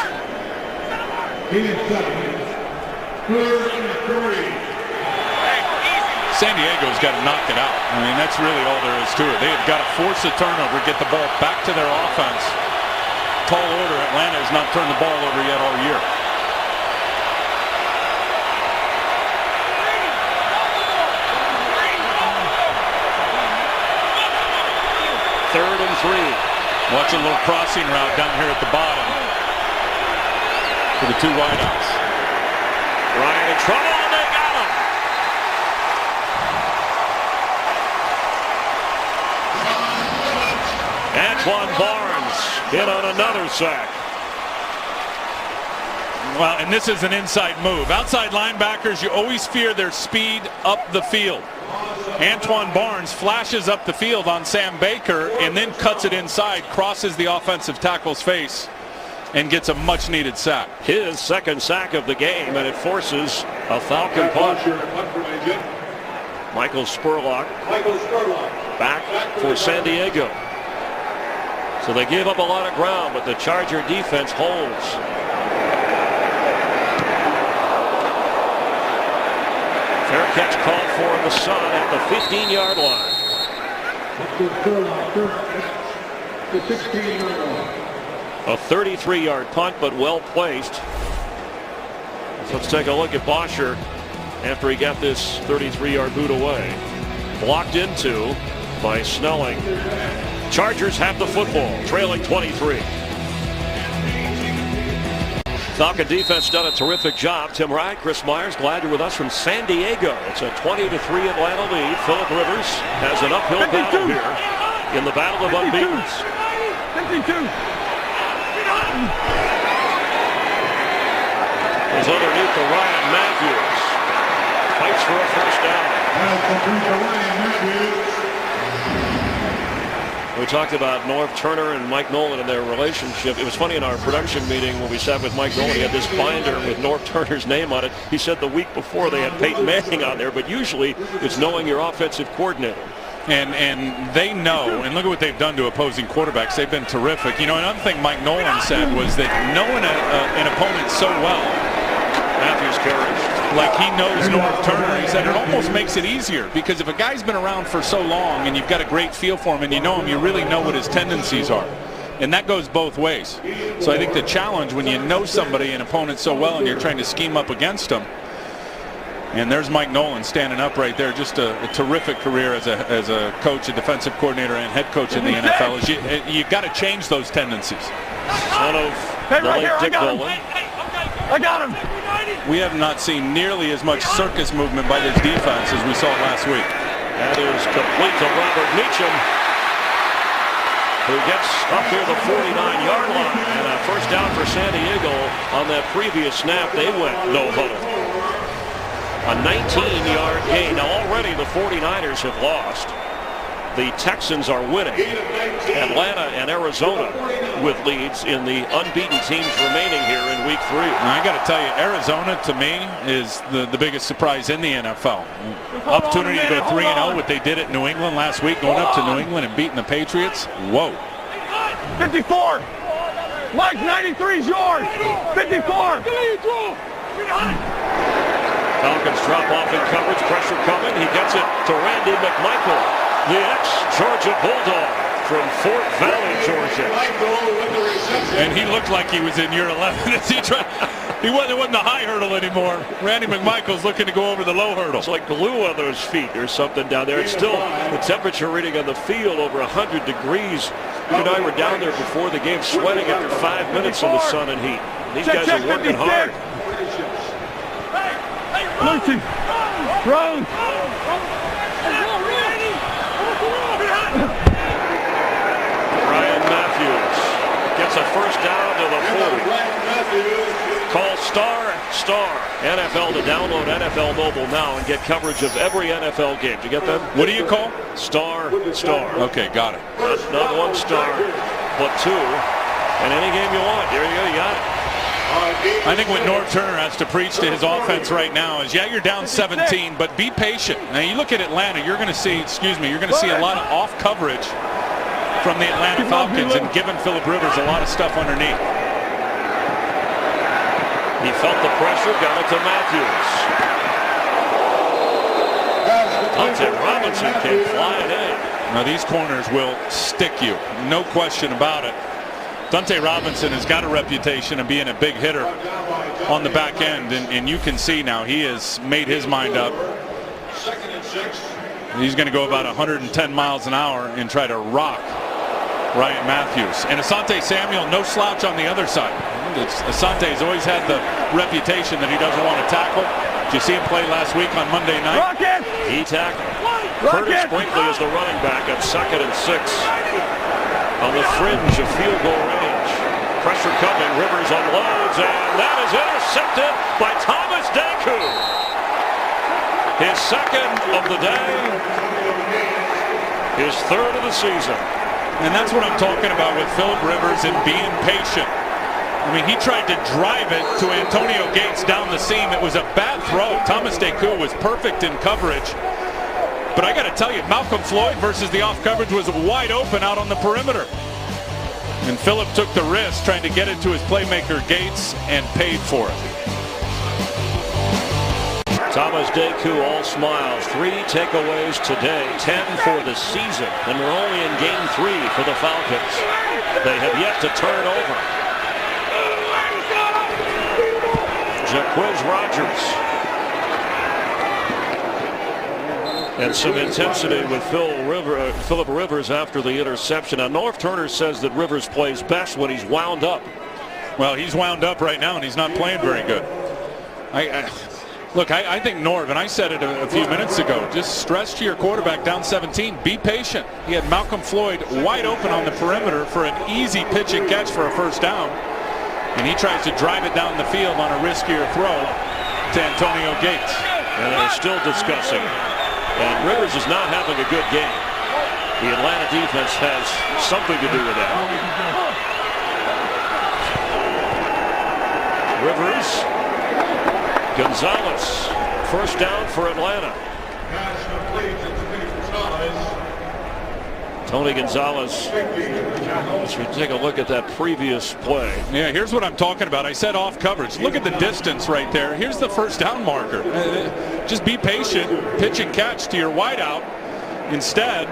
San Diego's got to knock it out. I mean, that's really all there is to it. They've got to force a turnover, get the ball back to their offense. Tall order. Atlanta has not turned the ball over yet all year. Third and 3. Watch a little crossing route down here at the bottom for the 2 wideouts. Ryan in trouble, and they got him. Antoine Barnes hit on another sack. Well, and this is an inside move. Outside linebackers, you always fear their speed up the field. Antoine Barnes flashes up the field on Sam Baker and then cuts it inside, crosses the offensive tackle's face, and gets a much-needed sack. His second sack of the game, and it forces a Falcon punt. Michael Spurlock back for San Diego. So they gave up a lot of ground, but the Charger defense holds. Fair catch called for the Sun at the 15-yard line. A 33-yard punt, but well placed. So let's take a look at Bosher after he got this 33-yard boot away. Blocked into by Snelling. Chargers have the football, trailing 23. Falcon defense done a terrific job. Tim Wright, Chris Myers, glad you're with us from San Diego. It's a 20-3 Atlanta lead. Phillip Rivers has an uphill battle here in the battle of unbeatens. 52. Is underneath to Ryan Matthews. Fights for a first down. We talked about Norv Turner and Mike Nolan and their relationship. It was funny in our production meeting when we sat with Mike Nolan. He had this binder with Norv Turner's name on it. He said the week before they had Peyton Manning on there, but usually it's knowing your offensive coordinator. And they know, and look at what they've done to opposing quarterbacks. They've been terrific. You know, another thing Mike Nolan said was that knowing an opponent so well, Matthews carries. like he knows Norv Turner, he said it almost makes it easier, because if a guy's been around for so long and you've got a great feel for him and you know him, you really know what his tendencies are. And that goes both ways. So I think the challenge when you know somebody, an opponent so well, and you're trying to scheme up against them. And there's Mike Nolan standing up right there. Just a terrific career as a coach, a defensive coordinator, and head coach in the NFL. You got to change those tendencies. Son of the late Dick Nolan. I got him. We have not seen nearly as much circus movement by this defense as we saw last week. That is complete to Robert Meacham, who gets up near the 49-yard line. And a first down for San Diego. On that previous snap, they went no huddle. A 19-yard gain. Now already the 49ers have lost. The Texans are winning. Atlanta and Arizona with leads in the unbeaten teams remaining here in week 3. I got to tell you, Arizona to me is the biggest surprise in the NFL. Opportunity to go 3-0, what they did at New England last week, going up to New England and beating the Patriots. Whoa. 54. Mike, 93 is yours. 54. Falcons drop off in coverage, pressure coming. He gets it to Randy McMichael, the ex-Georgia Bulldog from Fort Valley, Georgia. And he looked like he was in year 11 as he tried. It wasn't the high hurdle anymore. Randy McMichael's looking to go over the low hurdle. It's like glue on those feet or something down there. It's still the temperature reading on the field over 100 degrees. You and I were down there before the game sweating after 5 minutes in the sun and heat. These guys are working hard. Lucy, Rose. Ryan Matthews gets a first down to the 40. Call star. NFL to download NFL Mobile now and get coverage of every NFL game. Did you get that? What do you call? Star. Okay, got it. Not 1 star, but 2. And any game you want. There you go, you got it. I think what Norv Turner has to preach to his offense right now is, yeah, you're down 17, but be patient. Now you look at Atlanta, you're going to see, a lot of off coverage from the Atlanta Falcons and giving Phillip Rivers a lot of stuff underneath. He felt the pressure, got it to Matthews. Dante Robinson came flying in. Now these corners will stick you, no question about it. Dante Robinson has got a reputation of being a big hitter on the back end, and you can see now he has made his mind up. He's going to go about 110 miles an hour and try to rock Ryan Matthews. And Asante Samuel, no slouch on the other side. Asante has always had the reputation that he doesn't want to tackle. Did you see him play last week on Monday night? Rocket. He tackled. Curtis Brinkley is the running back at 2nd and 6. On the fringe of field goal range. Pressure coming. Rivers unloads, and that is intercepted by Thomas Deku. His 2nd of the day. His 3rd of the season. And that's what I'm talking about with Phillip Rivers and being patient. I mean, he tried to drive it to Antonio Gates down the seam. It was a bad throw. Thomas Deku was perfect in coverage. But I got to tell you, Malcolm Floyd versus the off coverage was wide open out on the perimeter. And Phillip took the risk trying to get it to his playmaker Gates and paid for it. Thomas Deku all smiles. 3 takeaways today, 10 for the season. And we're only in game 3 for the Falcons. They have yet to turn over. Jacquizz Rodgers. And some intensity with Phillip Rivers after the interception. Now, Norv Turner says that Rivers plays best when he's wound up. Well, he's wound up right now, and he's not playing very good. Look, I think Norv, and I said it a few minutes ago, just stress to your quarterback down 17. Be patient. He had Malcolm Floyd wide open on the perimeter for an easy pitch and catch for a first down. And he tries to drive it down the field on a riskier throw to Antonio Gates. And they're still discussing. And Rivers is not having a good game. The Atlanta defense has something to do with that. Rivers. Gonzalez. First down for Atlanta. Tony Gonzalez. Let's take a look at that previous play. Yeah, here's what I'm talking about. I said off coverage. Look at the distance right there. Here's the first down marker. Just be patient. Pitch and catch to your wideout. Instead,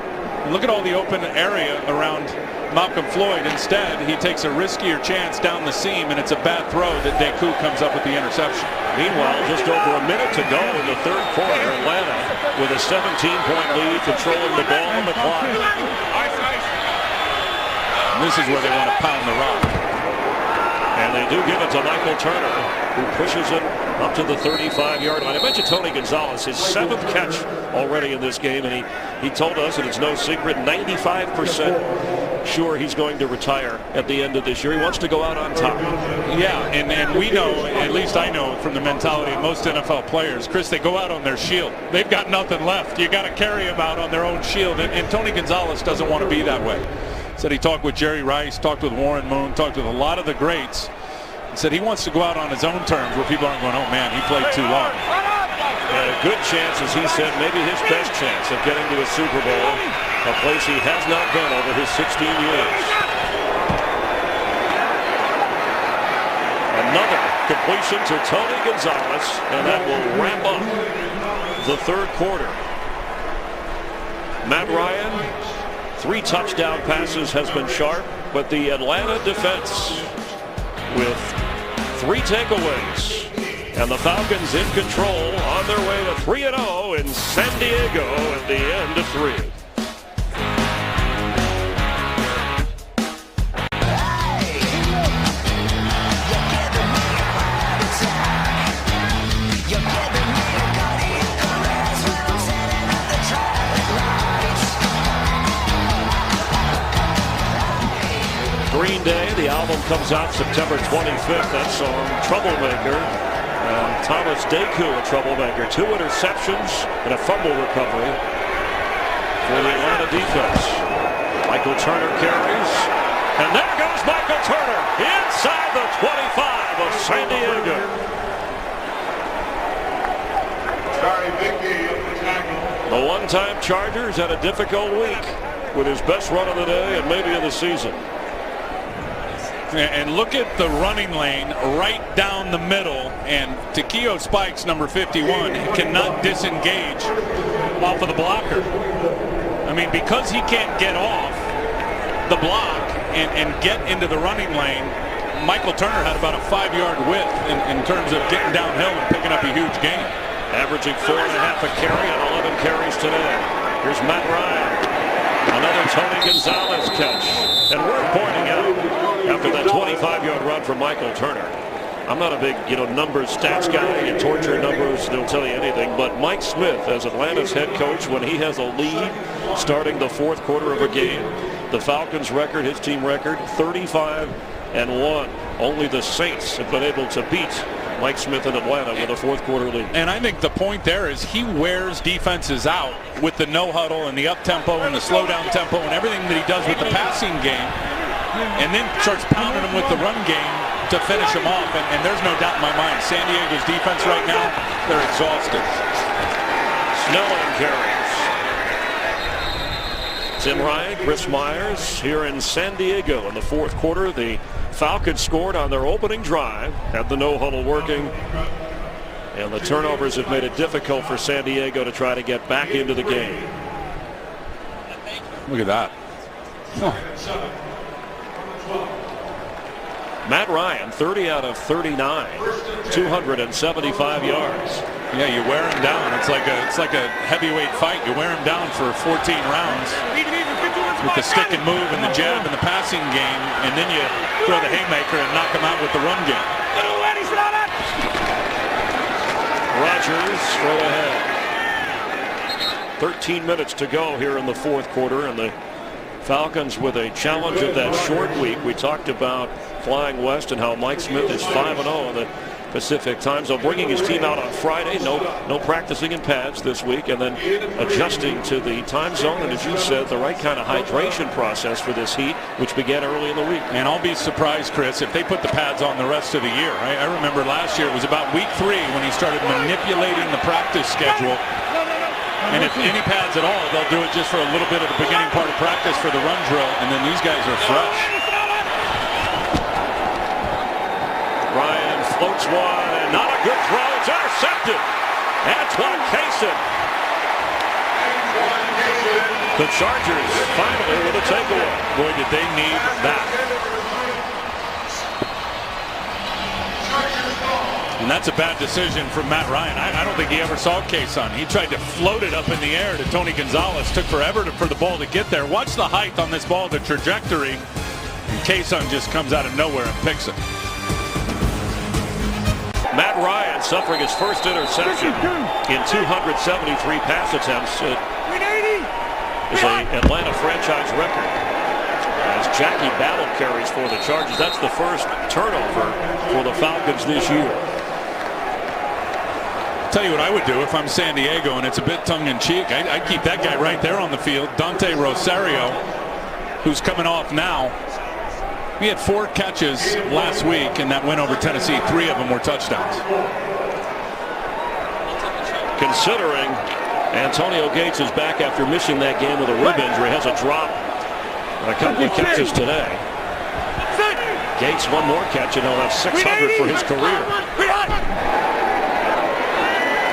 look at all the open area around Malcolm Floyd. Instead, he takes a riskier chance down the seam, and it's a bad throw that Deku comes up with the interception. Meanwhile, just over a minute to go in the 3rd quarter. Atlanta with a 17-point lead, controlling the ball on the clock. This is where they want to pound the rock. And they do give it to Michael Turner, who pushes it up to the 35-yard line. I mentioned Tony Gonzalez, his 7th catch already in this game, and he told us, and it's no secret, 95% sure he's going to retire at the end of this year. He wants to go out on top. Yeah, and we know, at least I know from the mentality of most NFL players, Chris, they go out on their shield. They've got nothing left. You got to carry them out on their own shield, and Tony Gonzalez doesn't want to be that way. Said he talked with Jerry Rice, talked with Warren Moon, talked with a lot of the greats, and said he wants to go out on his own terms where people aren't going, oh man, he played too long. And a good chance, as he said, maybe his best chance of getting to a Super Bowl, a place he has not been over his 16 years. Another completion to Tony Gonzalez, and that will wrap up the third quarter. Matt Ryan, 3 touchdown passes, has been sharp, but the Atlanta defense with 3 takeaways. And the Falcons in control on their way to 3-0 in San Diego at the end of 3. Green Day, the album comes out September 25th. That song, Troublemaker. And Thomas Deku, a troublemaker. 2 interceptions and a fumble recovery for the Atlanta defense. Michael Turner carries. And there goes Michael Turner inside the 25 of San Diego. Sorry, Vicky, up the tackle. The one-time Chargers had a difficult week with his best run of the day and maybe of the season. And look at the running lane right down the middle, and Takeo Spikes, number 51, cannot disengage off of the blocker. I mean, because he can't get off the block and get into the running lane, Michael Turner had about a 5-yard width in terms of getting downhill and picking up a huge gain. Averaging 4.5 a carry and 11 carries today. Here's Matt Ryan. Another Tony Gonzalez catch. And we're pointing out, after that 25-yard run from Michael Turner, I'm not a big, numbers, stats guy. You torture numbers, don't tell you anything. But Mike Smith, as Atlanta's head coach, when he has a lead starting the fourth quarter of a game, the Falcons record, his team record, 35-1. Only the Saints have been able to beat Mike Smith in Atlanta with a fourth quarter lead. And I think the point there is he wears defenses out with the no huddle and the up tempo and the slow down tempo and everything that he does with the passing game, and then starts pounding them with the run game to finish them off. And there's no doubt in my mind, San Diego's defense right now, they're exhausted. Snelling carries. Tim Ryan, Chris Myers here in San Diego in the fourth quarter. The Falcons scored on their opening drive, had the no huddle working, and the turnovers have made it difficult for San Diego to try to get back into the game. Look at that. Matt Ryan, 30 out of 39, 275 yards. Yeah, you wear him down. It's like a heavyweight fight. You wear him down for 14 rounds with the stick and move and the jab and the passing game, and then you throw the haymaker and knock him out with the run game. Rodgers throw ahead. 13 minutes to go here in the fourth quarter, and the Falcons with a challenge of that short week. We talked about flying west and how Mike Smith is 5-0 in the Pacific time zone, bringing his team out on Friday. No practicing in pads this week, and then adjusting to the time zone. And as you said, the right kind of hydration process for this heat, which began early in the week. And I'll be surprised, Chris, if they put the pads on the rest of the year. I remember last year it was about week 3 when he started manipulating the practice schedule. And if any pads at all, they'll do it just for a little bit of the beginning part of practice for the run drill, and then these guys are fresh. Ryan floats one, and not a good throw. It's intercepted. Antoine Cason. The Chargers finally with a takeaway. Boy, did they need that. And that's a bad decision from Matt Ryan. I don't think he ever saw Cason. He tried to float it up in the air to Tony Gonzalez. Took forever for the ball to get there. Watch the height on this ball, the trajectory. And Cason just comes out of nowhere and picks it. Matt Ryan suffering his first interception in 273 pass attempts. It is an Atlanta franchise record. As Jackie Battle carries for the Chargers. That's the first turnover for the Falcons this year. Tell you what I would do if I'm San Diego, and it's a bit tongue-in-cheek. I'd keep that guy right there on the field, Dante Rosario, who's coming off now. He had 4 catches last week in that win over Tennessee. 3 of them were touchdowns. Considering Antonio Gates is back after missing that game with a rib injury, has a drop and a couple of catches today. Gates one more catch and he'll have 600 for his career.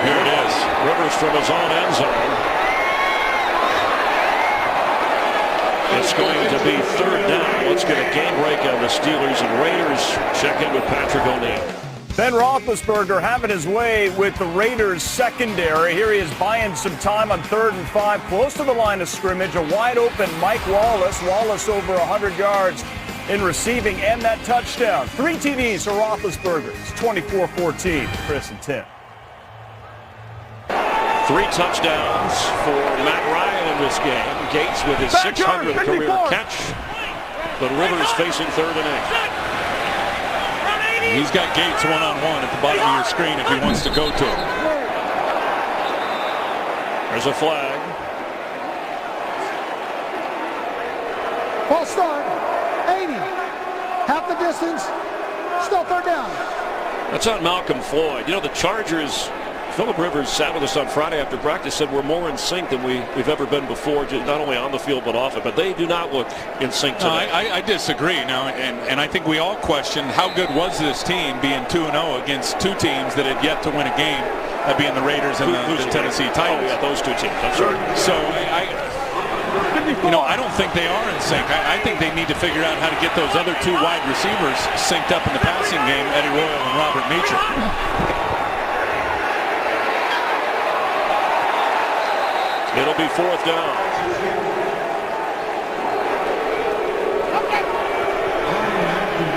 Here it is. Rivers from his own end zone. It's going to be 3rd down. Let's get a game break on the Steelers and Raiders. Check in with Patrick O'Neill. Ben Roethlisberger having his way with the Raiders secondary. Here he is buying some time on 3rd and 5, close to the line of scrimmage. A wide open Mike Wallace. Wallace over 100 yards in receiving and that touchdown. 3 TDs for Roethlisberger. It's 24-14. Chris and Tim. 3 touchdowns for Matt Ryan in this game. Gates with his 600th career catch. But Rivers facing 3rd and 8. He's got Gates one-on-one at the bottom of your screen if he wants to go to him. There's a flag. False start. 80. Half the distance. Still 3rd down. That's on Malcolm Floyd. You know, the Chargers, Phillip Rivers sat with us on Friday after practice, said we're more in sync than we've ever been before, not only on the field but off it. But they do not look in sync today. No, I disagree. Now, and I think we all questioned how good was this team being 2-0 against 2 teams that had yet to win a game, that being the Raiders and the Tennessee Titans. Oh, yeah, those 2 teams. I'm sorry. So I don't think they are in sync. I think they need to figure out how to get those other 2 wide receivers synced up in the passing game, Eddie Royal and Robert Meacham. It'll be 4th down.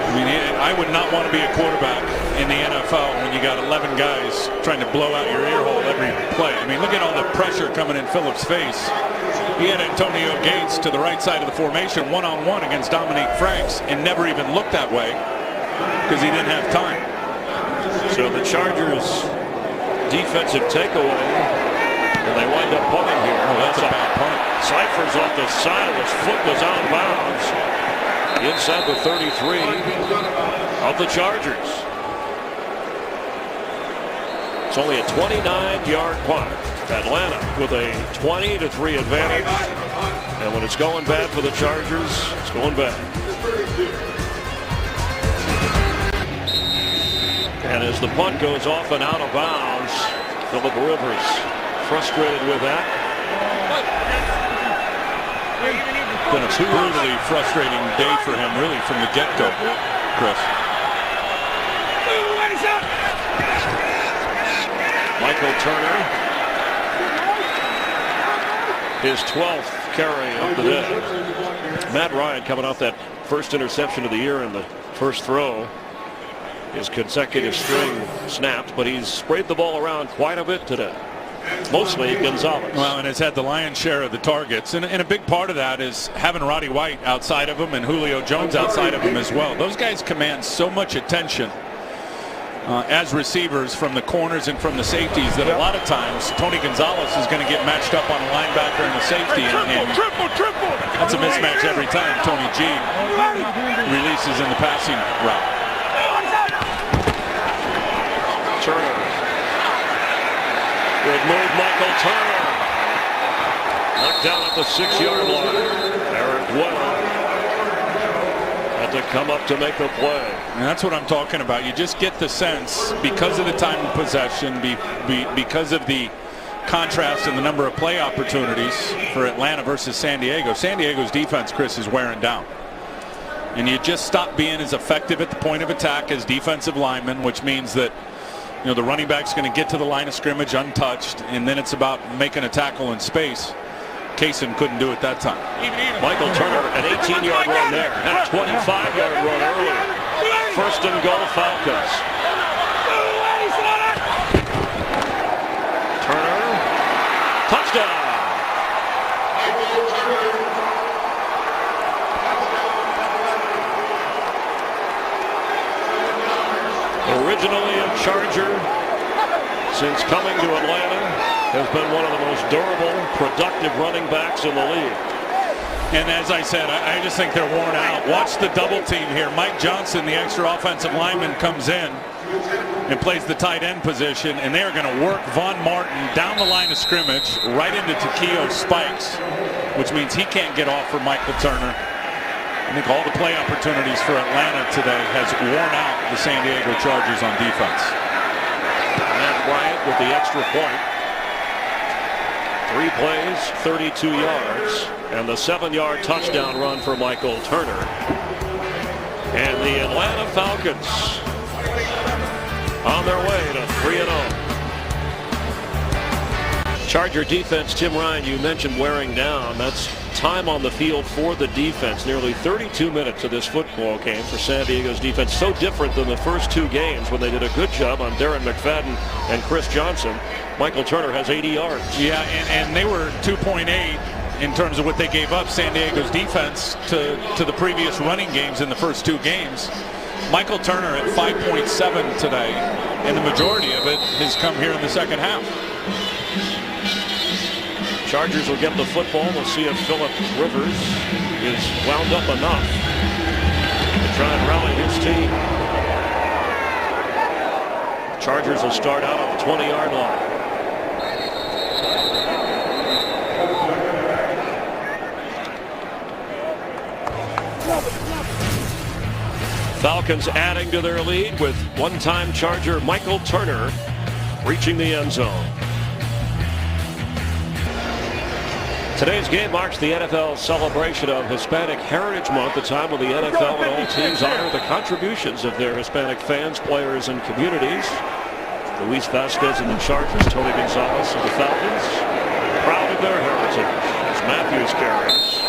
I mean, I would not want to be a quarterback in the NFL when you got 11 guys trying to blow out your ear hole every play. I mean, look at all the pressure coming in Phillip's face. He had Antonio Gates to the right side of the formation one-on-one against Dominique Franks and never even looked that way because he didn't have time. So the Chargers defensive takeaway. And they wind up punting here. Oh, that's a bad punt. Cyphers off the side. His foot was out of bounds. Inside the 33 of the Chargers. It's only a 29-yard punt. Atlanta with a 20-3 advantage. And when it's going bad for the Chargers, it's going bad. And as the punt goes off and out of bounds, Phillip Rivers frustrated with that. Been a brutally frustrating day for him, really, from the get-go, Chris. Michael Turner, his 12th carry of the day. Matt Ryan coming off that first interception of the year in the first throw. His consecutive string snapped, but he's sprayed the ball around quite a bit today. Mostly Gonzalez. Well, and has had the lion's share of the targets. And a big part of that is having Roddy White outside of him and Julio Jones outside of him as well. Those guys command so much attention as receivers from the corners and from the safeties that a lot of times Tony Gonzalez is going to get matched up on a linebacker and a safety. And Triple. that's a mismatch every time Tony G releases in the passing route. Turner. Good move, Michael Turner. Knocked down at the 6-yard line. Eric Weddle had to come up to make the play. And that's what I'm talking about. You just get the sense, because of the time of possession, because of the contrast in the number of play opportunities for Atlanta versus San Diego. San Diego's defense, Chris, is wearing down. And you just stop being as effective at the point of attack as defensive linemen, which means that the running back's going to get to the line of scrimmage untouched, and then it's about making a tackle in space. Kaysen couldn't do it that time. Michael Turner, an 18-yard run there, and a 25-yard run earlier. 1st and goal, Falcons. Turner, touchdown. Originally a Charger, since coming to Atlanta, has been one of the most durable, productive running backs in the league. And as I said, I just think they're worn out. Watch the double team here. Mike Johnson, the extra offensive lineman, comes in and plays the tight end position, and they are going to work Von Martin down the line of scrimmage right into Takeo spikes, which means he can't get off for Michael Turner. I think all the play opportunities for Atlanta today has worn out the San Diego Chargers on defense. Matt Bryant with the extra point. 3 plays, 32 yards, and the 7-yard touchdown run for Michael Turner. And the Atlanta Falcons on their way to 3-0. Charger defense, Tim Ryan, you mentioned wearing down. That's time on the field for the defense. Nearly 32 minutes of this football game for San Diego's defense. So different than the first 2 games when they did a good job on Darren McFadden and Chris Johnson. Michael Turner has 80 yards. Yeah, and they were 2.8 in terms of what they gave up, San Diego's defense, to the previous running games in the first 2 games. Michael Turner at 5.7 today, and the majority of it has come here in the second half. Chargers will get the football. We'll see if Phillip Rivers is wound up enough to try and rally his team. Chargers will start out on the 20-yard line. Falcons adding to their lead with one-time Charger Michael Turner reaching the end zone. Today's game marks the NFL celebration of Hispanic Heritage Month, a time when the NFL and all teams honor the contributions of their Hispanic fans, players, and communities. Luis Vasquez and the Chargers, Tony Gonzalez and the Falcons, proud of their heritage as Matthews carries.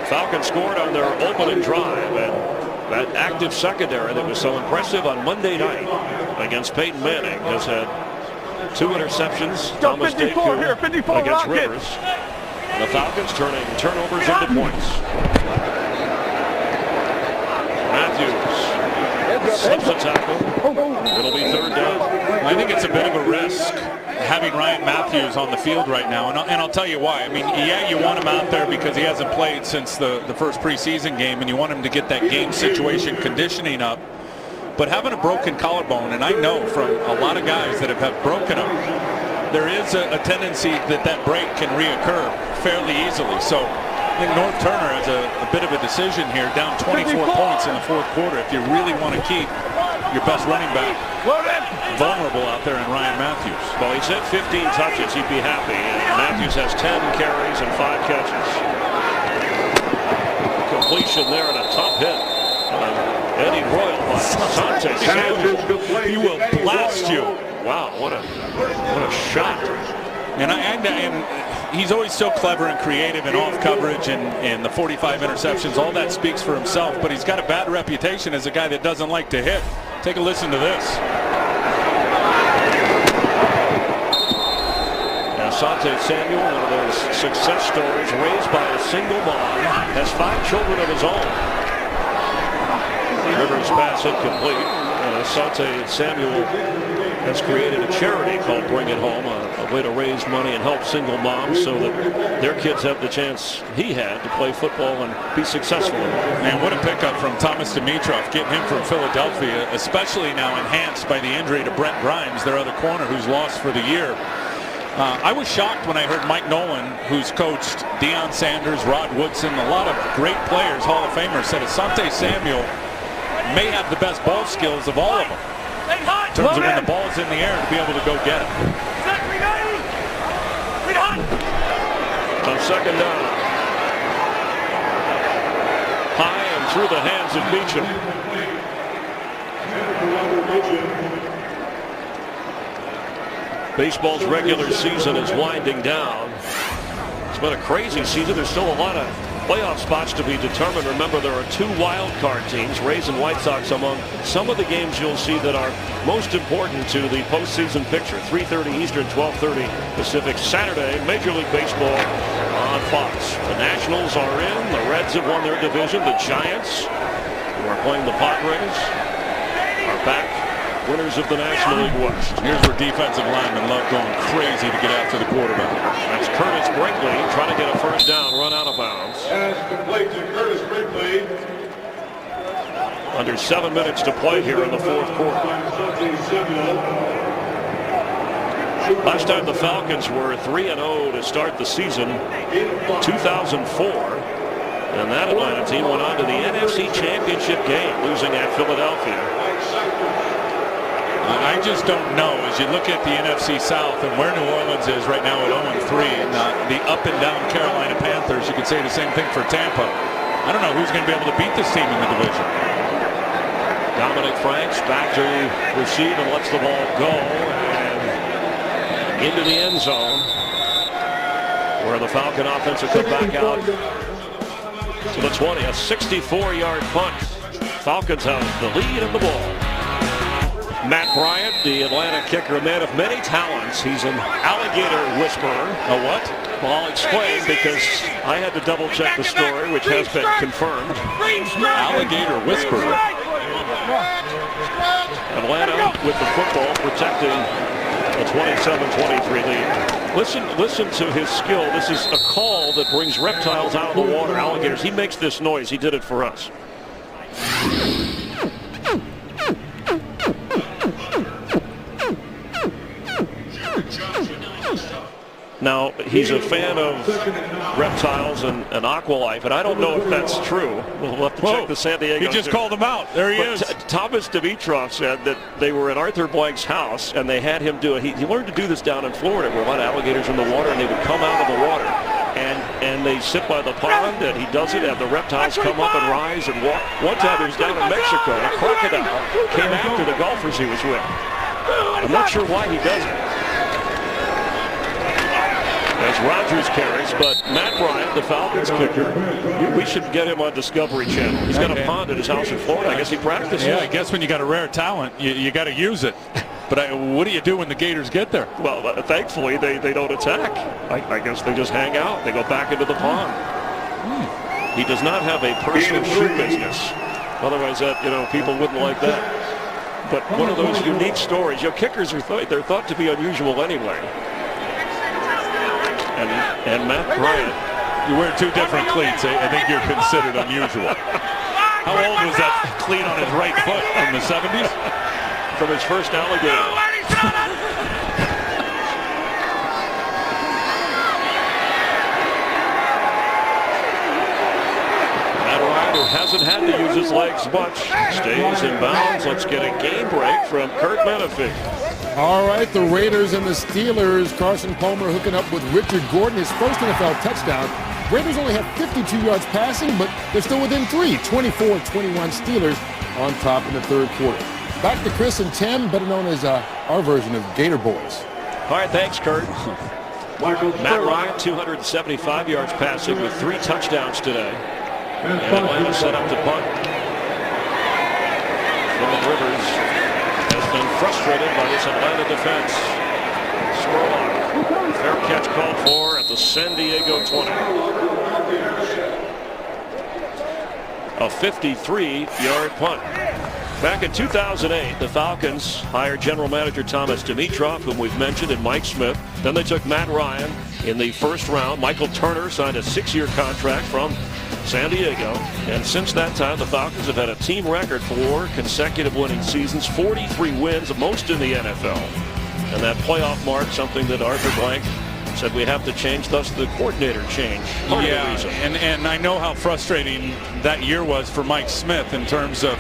Falcons scored on their opening drive, and that active secondary that was so impressive on Monday night against Peyton Manning has had 2 interceptions. Thomas Deku against Rivers. And the Falcons turning turnovers into points. Matthews slips a tackle. It'll be 3rd down. I think it's a bit of a risk having Ryan Matthews on the field right now, and I'll tell you why. I mean, yeah, you want him out there because he hasn't played since the first preseason game, and you want him to get that game situation conditioning up. But having a broken collarbone, and I know from a lot of guys that have broken them, there is a tendency that break can reoccur fairly easily. So I think North Turner has a bit of a decision here, down 24 points in the 4th quarter. If you really want to keep your best running back vulnerable out there in Ryan Matthews. Well, he's at 15 touches. He'd be happy. And Matthews has 10 carries and 5 catches. Completion there and a tough hit. Eddie Royal by Asante Samuel. He will blast you. Wow, what a shot. And he's always so clever and creative and off coverage and the 45 interceptions. All that speaks for himself, but he's got a bad reputation as a guy that doesn't like to hit. Take a listen to this. Asante Samuel, one of those success stories, raised by a single mom, has 5 children of his own. Rivers pass incomplete, and Asante Samuel has created a charity called Bring It Home, a way to raise money and help single moms so that their kids have the chance he had to play football and be successful. Man, what a pickup from Thomas Dimitroff, getting him from Philadelphia, especially now enhanced by the injury to Brent Grimes, their other corner who's lost for the year. I was shocked when I heard Mike Nolan, who's coached Deion Sanders, Rod Woodson, a lot of great players, Hall of Famers, said Asante Samuel may have the best ball skills of all of them. In terms of when the ball's in the air to be able to go get it. On 2nd down. High and through the hands of Beecham. Baseball's regular season is winding down. It's been a crazy season. There's still a lot of playoff spots to be determined. Remember, there are 2 wild card teams, Rays and White Sox, among some of the games you'll see that are most important to the postseason picture. 3:30 Eastern, 12:30 Pacific, Saturday, Major League Baseball on Fox. The Nationals are in. The Reds have won their division. The Giants, who are playing the Padres, are back, winners of the National League West. Here's where defensive linemen love going crazy to get after the quarterback. That's Curtis Brinkley trying to get a first down, run out of bounds. Pass complete to Curtis Brinkley. Under 7 minutes to play here in the 4th quarter. Last time the Falcons were 3-0 to start the season, 2004. And that Atlanta team went on to the NFC Championship game, losing at Philadelphia. I just don't know. As you look at the NFC South and where New Orleans is right now at 0-3, and the up and down Carolina Panthers, you could say the same thing for Tampa. I don't know who's going to be able to beat this team in the division. Dominic Franks back to receive and lets the ball go and into the end zone, where the Falcon offense will come back out to the 20. A 64-yard punt. Falcons have the lead in the ball. Matt Bryant, the Atlanta kicker, a man of many talents. He's an alligator whisperer. A what? Well, I'll explain, because I had to double check the story, which has been confirmed. Alligator whisperer. Atlanta with the football, protecting a 27-23 lead. Listen to his skill. This is a call that brings reptiles out of the water, alligators. He makes this noise. He did it for us. Now, he's a fan of reptiles and aqualife, and I don't know if that's true. We'll have to check the San Diego. He just called him out. There he is. Thomas Dimitrov said that they were at Arthur Blank's house, and they had him do it. He learned to do this down in Florida, where a lot of alligators in the water, and they would come out of the water. And they sit by the pond, and he does it, and the reptiles come up and rise and walk. One time he was down in Mexico, and a crocodile came after the golfers he was with. I'm not sure why he does it. As Rodgers carries, but Matt Bryant, the Falcons kicker, we should get him on Discovery Channel. He's got a pond at his house in Florida. I guess he practices. Yeah, I guess when you got a rare talent, you got to use it. But what do you do when the Gators get there? Well, thankfully, they don't attack. I guess they just hang out. They go back into the pond. He does not have a personal shoe business. Otherwise, people wouldn't like that. But one of those unique stories. Kickers they're thought to be unusual anyway. And Matt Bryant. You wear 2 different cleats. I think you're considered unusual. How old was that cleat on his right foot? From the 70s? From his first alligator. Matt Bryant, who hasn't had to use his legs much, stays in bounds. Let's get a game break from Kurt Menefee. All right, the Raiders and the Steelers. Carson Palmer hooking up with Richard Gordon, his first NFL touchdown. Raiders only have 52 yards passing, but they're still within 3. 24-21 Steelers on top in the 3rd quarter. Back to Chris and Tim, better known as our version of Gator Boys. All right, thanks, Kurt. Matt Ryan, 275 yards passing with 3 touchdowns today. And Atlanta set up to punt. Phillip Rivers has been frustrated by this Atlanta defense. Spurlock, fair catch called for at the San Diego 20. A 53-yard punt. Back in 2008, the Falcons hired general manager Thomas Dimitrov, whom we've mentioned, and Mike Smith. Then they took Matt Ryan in the 1st round. Michael Turner signed a 6-year contract from San Diego. And since that time, the Falcons have had a team record 4 consecutive winning seasons, 43 wins, most in the NFL. And that playoff mark, something that Arthur Blank said we have to change, thus the coordinator change. Part of the reason. And I know how frustrating that year was for Mike Smith in terms of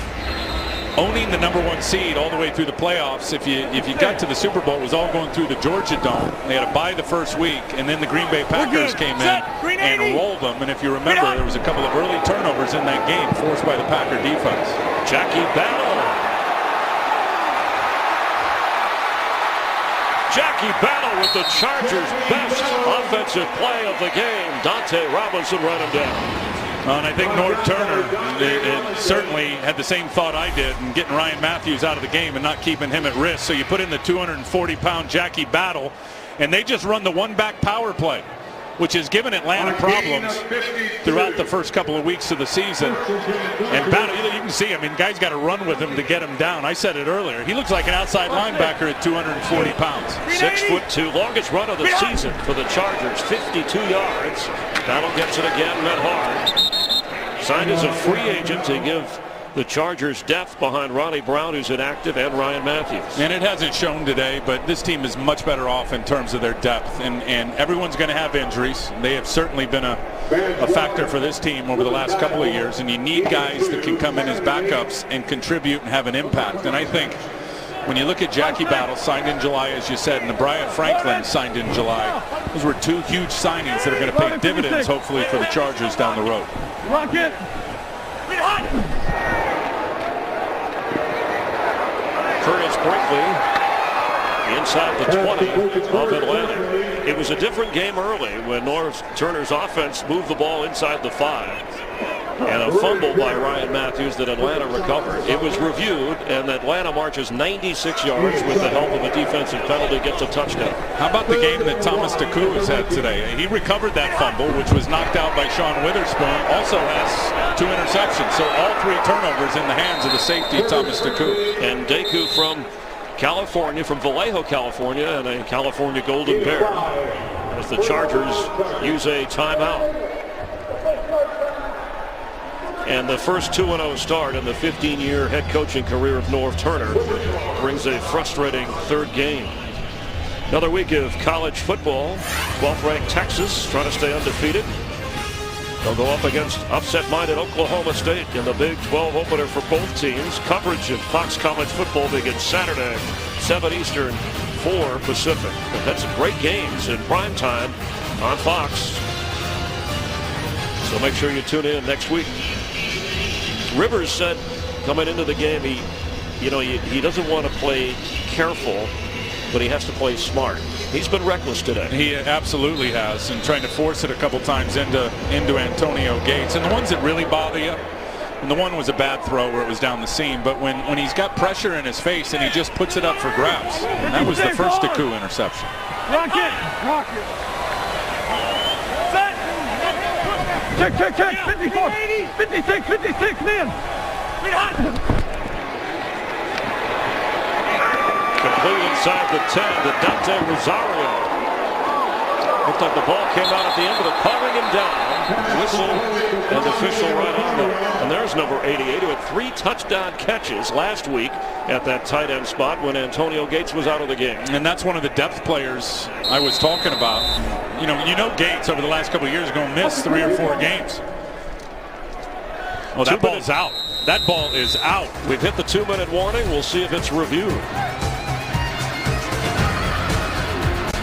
owning the #1 seed all the way through the playoffs. If you got to the Super Bowl, it was all going through the Georgia Dome. They had to bye the first week, and then the Green Bay Packers came in and rolled them. And if you remember, there was a couple of early turnovers in that game forced by the Packer defense. Jackie Battle. Jackie Battle with the Chargers' best offensive play of the game. Dante Robinson run him down. Well, and I think North Turner certainly had the same thought I did in getting Ryan Matthews out of the game and not keeping him at risk. So you put in the 240-pound Jackie Battle, and they just run the one-back power play, which has given Atlanta problems throughout the first couple of weeks of the season. And Battle, you can see, I mean, guys got to run with him to get him down. I said it earlier. He looks like an outside linebacker at 240 pounds. 6'2", longest run of the season for the Chargers, 52 yards. Battle gets it again, met hard. Signed as a free agent to give the Chargers depth behind Ronnie Brown, who's inactive, and Ryan Matthews. And it hasn't shown today, but this team is much better off in terms of their depth. And everyone's going to have injuries. They have certainly been a factor for this team over the last couple of years. And you need guys that can come in as backups and contribute and have an impact. And I think when you look at Jackie Battle, signed in July, as you said, and the Brian Franklin signed in July, those were two huge signings that are going to pay dividends, hopefully, for the Chargers down the road. Rock it. Curtis Brinkley inside the 20 of Atlanta. It was a different game early when North Turner's offense moved the ball inside the 5. And a fumble by Ryan Matthews that Atlanta recovered. It was reviewed, and Atlanta marches 96 yards with the help of a defensive penalty, gets a touchdown. How about the game that Thomas Taku has had today? He recovered that fumble, which was knocked out by Sean Witherspoon. Also has 2 interceptions, so all 3 turnovers in the hands of the safety, Thomas Taku. And Deku from California, from Vallejo, California, and a California Golden Bear, as the Chargers use a timeout. And the first 2-0 start in the 15-year head coaching career of North Turner brings a frustrating 3rd game. Another week of college football. 12th-ranked Texas trying to stay undefeated. They'll go up against upset-minded Oklahoma State in the Big 12 opener for both teams. Coverage of Fox College Football begins Saturday, 7 Eastern, 4 Pacific. And that's great games in prime time on Fox. So make sure you tune in next week. Rivers said coming into the game, he doesn't want to play careful, but he has to play smart. He's been reckless today. He absolutely has, and trying to force it a couple times into Antonio Gates. And the ones that really bother you, and the one was a bad throw where it was down the seam, but when he's got pressure in his face and he just puts it up for grabs. And that was the first Taku interception. Rock it. Rock it. Check, 54, 56, man. Complete inside the 10 to Dante Rosario. Looked like the ball came out at the end of it, calling him down. Whistle and official right on there. And there's number 88, who had 3 touchdown catches last week at that tight end spot when Antonio Gates was out of the game. And that's one of the depth players I was talking about. You know Gates over the last couple of years is going to miss 3 or 4 games. Well, that ball's out. That ball is out. We've hit the 2-minute warning. We'll see if it's reviewed.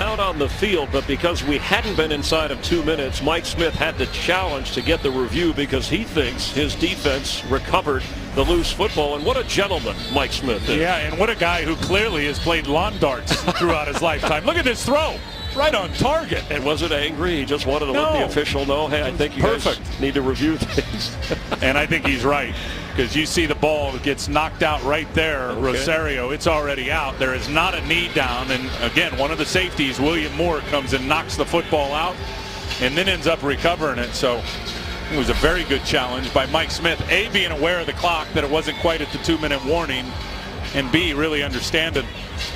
Out on the field, but because we hadn't been inside of 2 minutes, Mike Smith had to challenge to get the review because he thinks his defense recovered the loose football. And what a gentleman Mike Smith is. Yeah, and what a guy who clearly has played lawn darts throughout his lifetime. Look at this throw. Right on target. And wasn't angry. He just wanted to let the official know, hey, I think you guys need to review things. And I think he's right, because you see the ball gets knocked out right there. Okay. Rosario, it's already out. There is not a knee down. And again, one of the safeties, William Moore, comes and knocks the football out and then ends up recovering it. So it was a very good challenge by Mike Smith. A, being aware of the clock, that it wasn't quite at the 2-minute warning. And B, really understanding,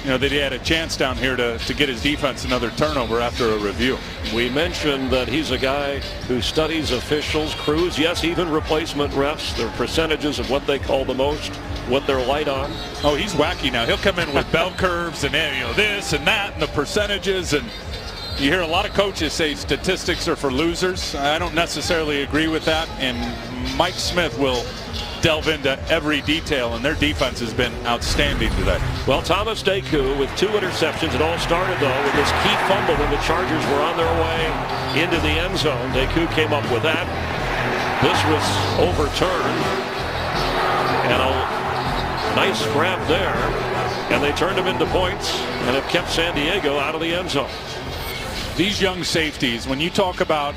that he had a chance down here to get his defense another turnover after a review. We mentioned that he's a guy who studies officials, crews, yes, even replacement refs, their percentages of what they call the most, what they're light on. Oh, he's wacky now. He'll come in with bell curves and this and that and the percentages. And you hear a lot of coaches say statistics are for losers. I don't necessarily agree with that. And Mike Smith will delve into every detail, and their defense has been outstanding today. Well, Thomas Deku with 2 interceptions. It all started, though, with this key fumble when the Chargers were on their way into the end zone. Deku came up with that. This was overturned. And a nice grab there. And they turned him into points and have kept San Diego out of the end zone. These young safeties, when you talk about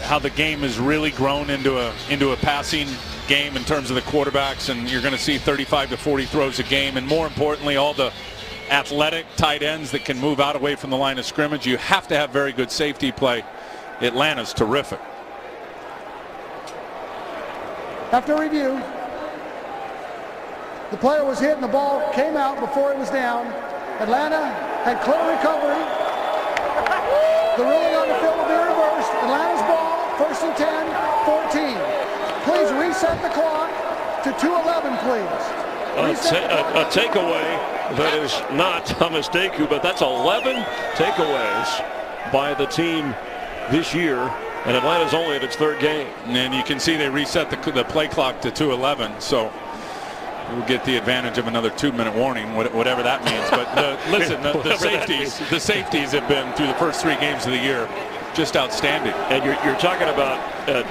how the game has really grown into a passing game in terms of the quarterbacks, and you're going to see 35 to 40 throws a game, and more importantly, all the athletic tight ends that can move out away from the line of scrimmage. You have to have very good safety play. Atlanta's terrific. After review, the player was hit and the ball came out before it was down. Atlanta had clear recovery. The ruling on the field will be reversed. Atlanta's ball, 1st and 10, 14. Please reset the clock to 2:11, please. A takeaway that is not Thomas Deku, but that's 11 takeaways by the team this year, and Atlanta's only at its 3rd game. And you can see they reset the play clock to 2:11, so we'll get the advantage of another 2-minute warning, whatever that means. But listen, the safeties have been through the first 3 games of the year just outstanding. And you're talking about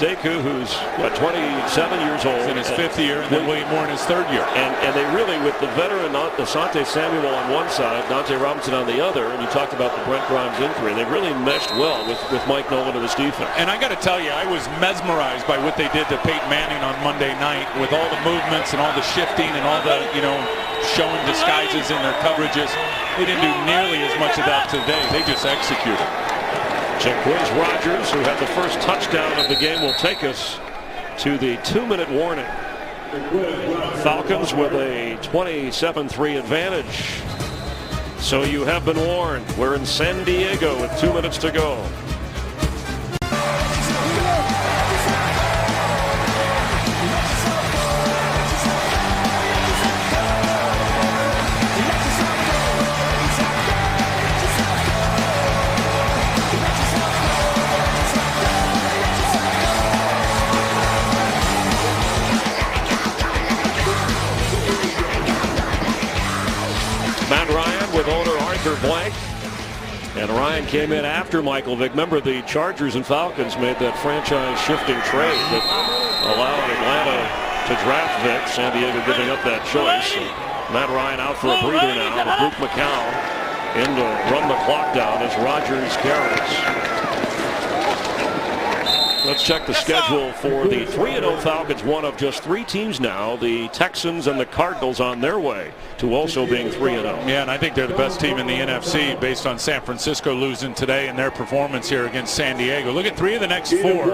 Deku, who's 27 years old, in his 5th year, and then William Moore in his 3rd year. And they really, with the veteran Asante Samuel on one side, Dante Robinson on the other, and you talked about the Brent Grimes injury, they really meshed well with Mike Nolan and his defense. And I got to tell you, I was mesmerized by what they did to Peyton Manning on Monday night, with all the movements and all the shifting and all the showing disguises in their coverages. They didn't do nearly as much of that today. They just executed. Jacquizz Rodgers, who had the first touchdown of the game, will take us to the 2-minute warning. Falcons with a 27-3 advantage. So you have been warned. We're in San Diego with 2 minutes to go. Matt Ryan with owner Arthur Blank. And Ryan came in after Michael Vick. Remember, the Chargers and Falcons made that franchise-shifting trade that allowed Atlanta to draft Vick. San Diego giving up that choice. Matt Ryan out for a breather now with Luke McCown in to run the clock down as Rodgers carries. Let's check the schedule for the 3-0 Falcons, one of just 3 teams now. The Texans and the Cardinals on their way to also being 3-0. Yeah, and I think they're the best team in the NFC based on San Francisco losing today and their performance here against San Diego. Look at 3 of the next 4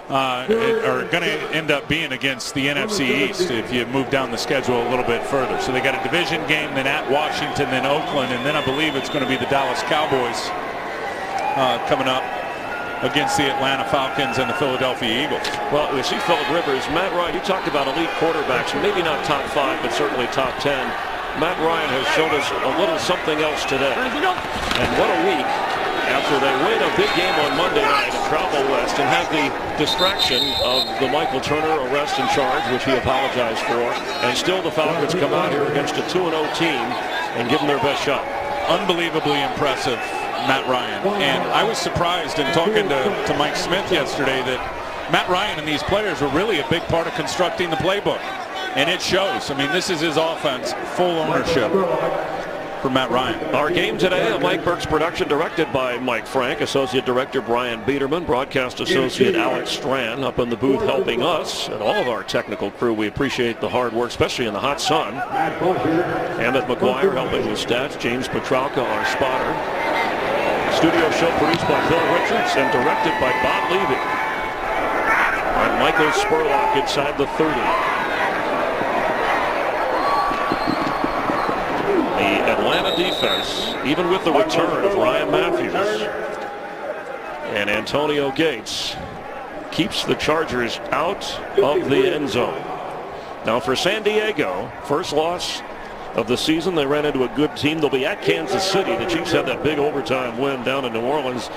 are going to end up being against the NFC East if you move down the schedule a little bit further. So they got a division game, then at Washington, then Oakland, and then I believe it's going to be the Dallas Cowboys coming up against the Atlanta Falcons and the Philadelphia Eagles. Well, we see Phillip Rivers. Matt Ryan, you talked about elite quarterbacks, maybe not top 5, but certainly top 10. Matt Ryan has shown us a little something else today. And what a week after they win a big game on Monday night and travel west and have the distraction of the Michael Turner arrest and charge, which he apologized for, and still the Falcons come out here against a 2-0 team and give them their best shot. Unbelievably impressive, Matt Ryan. And I was surprised in talking to Mike Smith yesterday that Matt Ryan and these players were really a big part of constructing the playbook. And it shows. I mean, this is his offense, full ownership for Matt Ryan. Our game today, a Mike Burke's production, directed by Mike Frank, Associate Director Brian Biederman, Broadcast Associate Alex Strand up in the booth helping us, and all of our technical crew. We appreciate the hard work, especially in the hot sun. Emmett McGuire helping with stats, James Petralka, our spotter. Studio show produced by Bill Richards and directed by Bob Levy. And Michael Spurlock inside the 30. The Atlanta defense, even with the return of Ryan Matthews and Antonio Gates, keeps the Chargers out of the end zone. Now for San Diego, first loss of the season. They ran into a good team. They'll be at Kansas City. The Chiefs had that big overtime win down in New Orleans.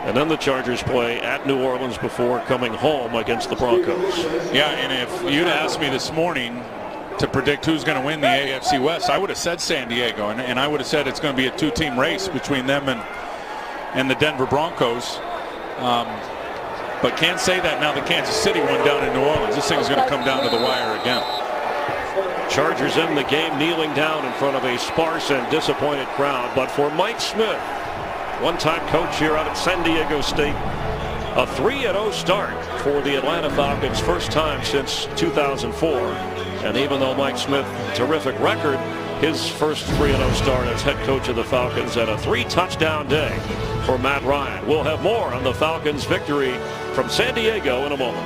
And then the Chargers play at New Orleans before coming home against the Broncos. Yeah, and if you'd asked me this morning to predict who's going to win the AFC West, I would have said San Diego. And I would have said it's going to be a 2-team race between them and the Denver Broncos. But can't say that now that Kansas City won down in New Orleans. This thing is going to come down to the wire again. Chargers in the game, kneeling down in front of a sparse and disappointed crowd. But for Mike Smith, one-time coach here out at San Diego State, A 3-0 start for the Atlanta Falcons, first time since 2004. And even though Mike Smith, terrific record, his first 3-0 start as head coach of the Falcons, and a 3-touchdown day for Matt Ryan. We'll have more on the Falcons' victory from San Diego in a moment.